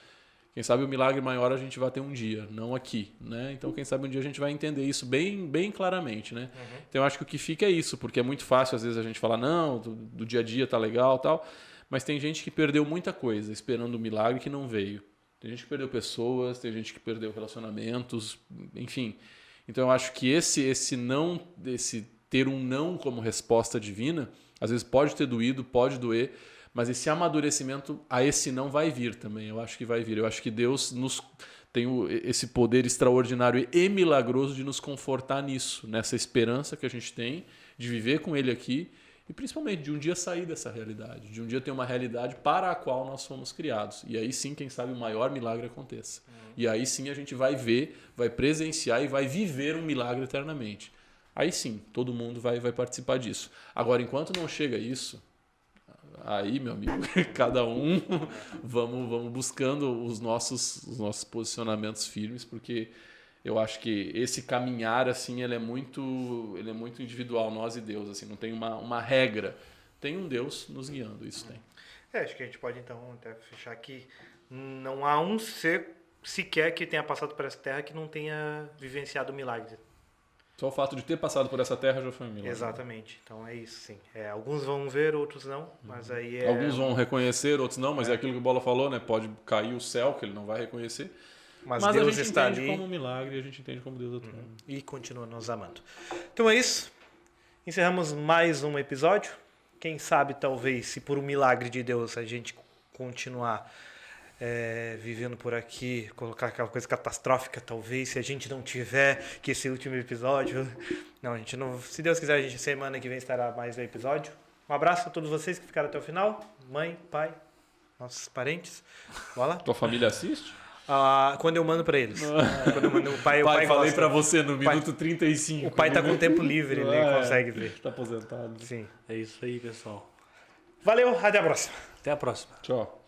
quem sabe o milagre maior a gente vai ter um dia, não aqui, né? Então, quem sabe um dia a gente vai entender isso bem, bem claramente, né? Então, eu acho que o que fica é isso, porque é muito fácil às vezes a gente falar, não, do dia a dia tá legal, tal, mas tem gente que perdeu muita coisa esperando o milagre que não veio. Tem gente que perdeu pessoas, tem gente que perdeu relacionamentos, enfim. Então, eu acho que esse ter um não como resposta divina, às vezes pode ter doído, pode doer, mas esse amadurecimento a esse não vai vir também. Eu acho que vai vir. Eu acho que Deus nos tem esse poder extraordinário e milagroso de nos confortar nisso, nessa esperança que a gente tem de viver com Ele aqui e principalmente de um dia sair dessa realidade, de um dia ter uma realidade para a qual nós fomos criados. E aí sim, quem sabe, o maior milagre aconteça. E aí sim a gente vai ver, vai presenciar e vai viver um milagre eternamente. Aí sim, todo mundo vai participar disso. Agora, enquanto não chega isso... Aí, meu amigo, cada um vamos buscando os nossos posicionamentos firmes, porque eu acho que esse caminhar assim, ele é muito individual, nós e Deus, assim, não tem uma regra. Tem um Deus nos guiando, isso tem. Acho que a gente pode então até fechar que não há um ser sequer que tenha passado por essa terra que não tenha vivenciado o milagre. Só o fato de ter passado por essa terra já foi um milagre. Exatamente. Então é isso, sim. Alguns vão ver, outros não, mas aí é... Alguns vão reconhecer, outros não, mas é aquilo que o Bola falou, né? Pode cair o céu, que ele não vai reconhecer. Mas a Deus gente está entende ali como um milagre e a gente entende como Deus atua. e continua nos amando. Então é isso. Encerramos mais um episódio. Quem sabe, talvez, se por um milagre de Deus a gente continuar vivendo por aqui, colocar aquela coisa catastrófica, talvez, se a gente não tiver que esse último episódio. Não, a gente não. Se Deus quiser, a gente semana que vem estará mais um episódio. Um abraço a todos vocês que ficaram até o final. Mãe, pai, nossos parentes. Bola. Tua família assiste? Quando eu mando pra eles. Quando eu mando o pai Falei gosta. pra você no minuto 35. O pai tá com tempo livre, ele consegue ver. Tá aposentado. Sim. É isso aí, pessoal. Valeu, até a próxima. Até a próxima. Tchau.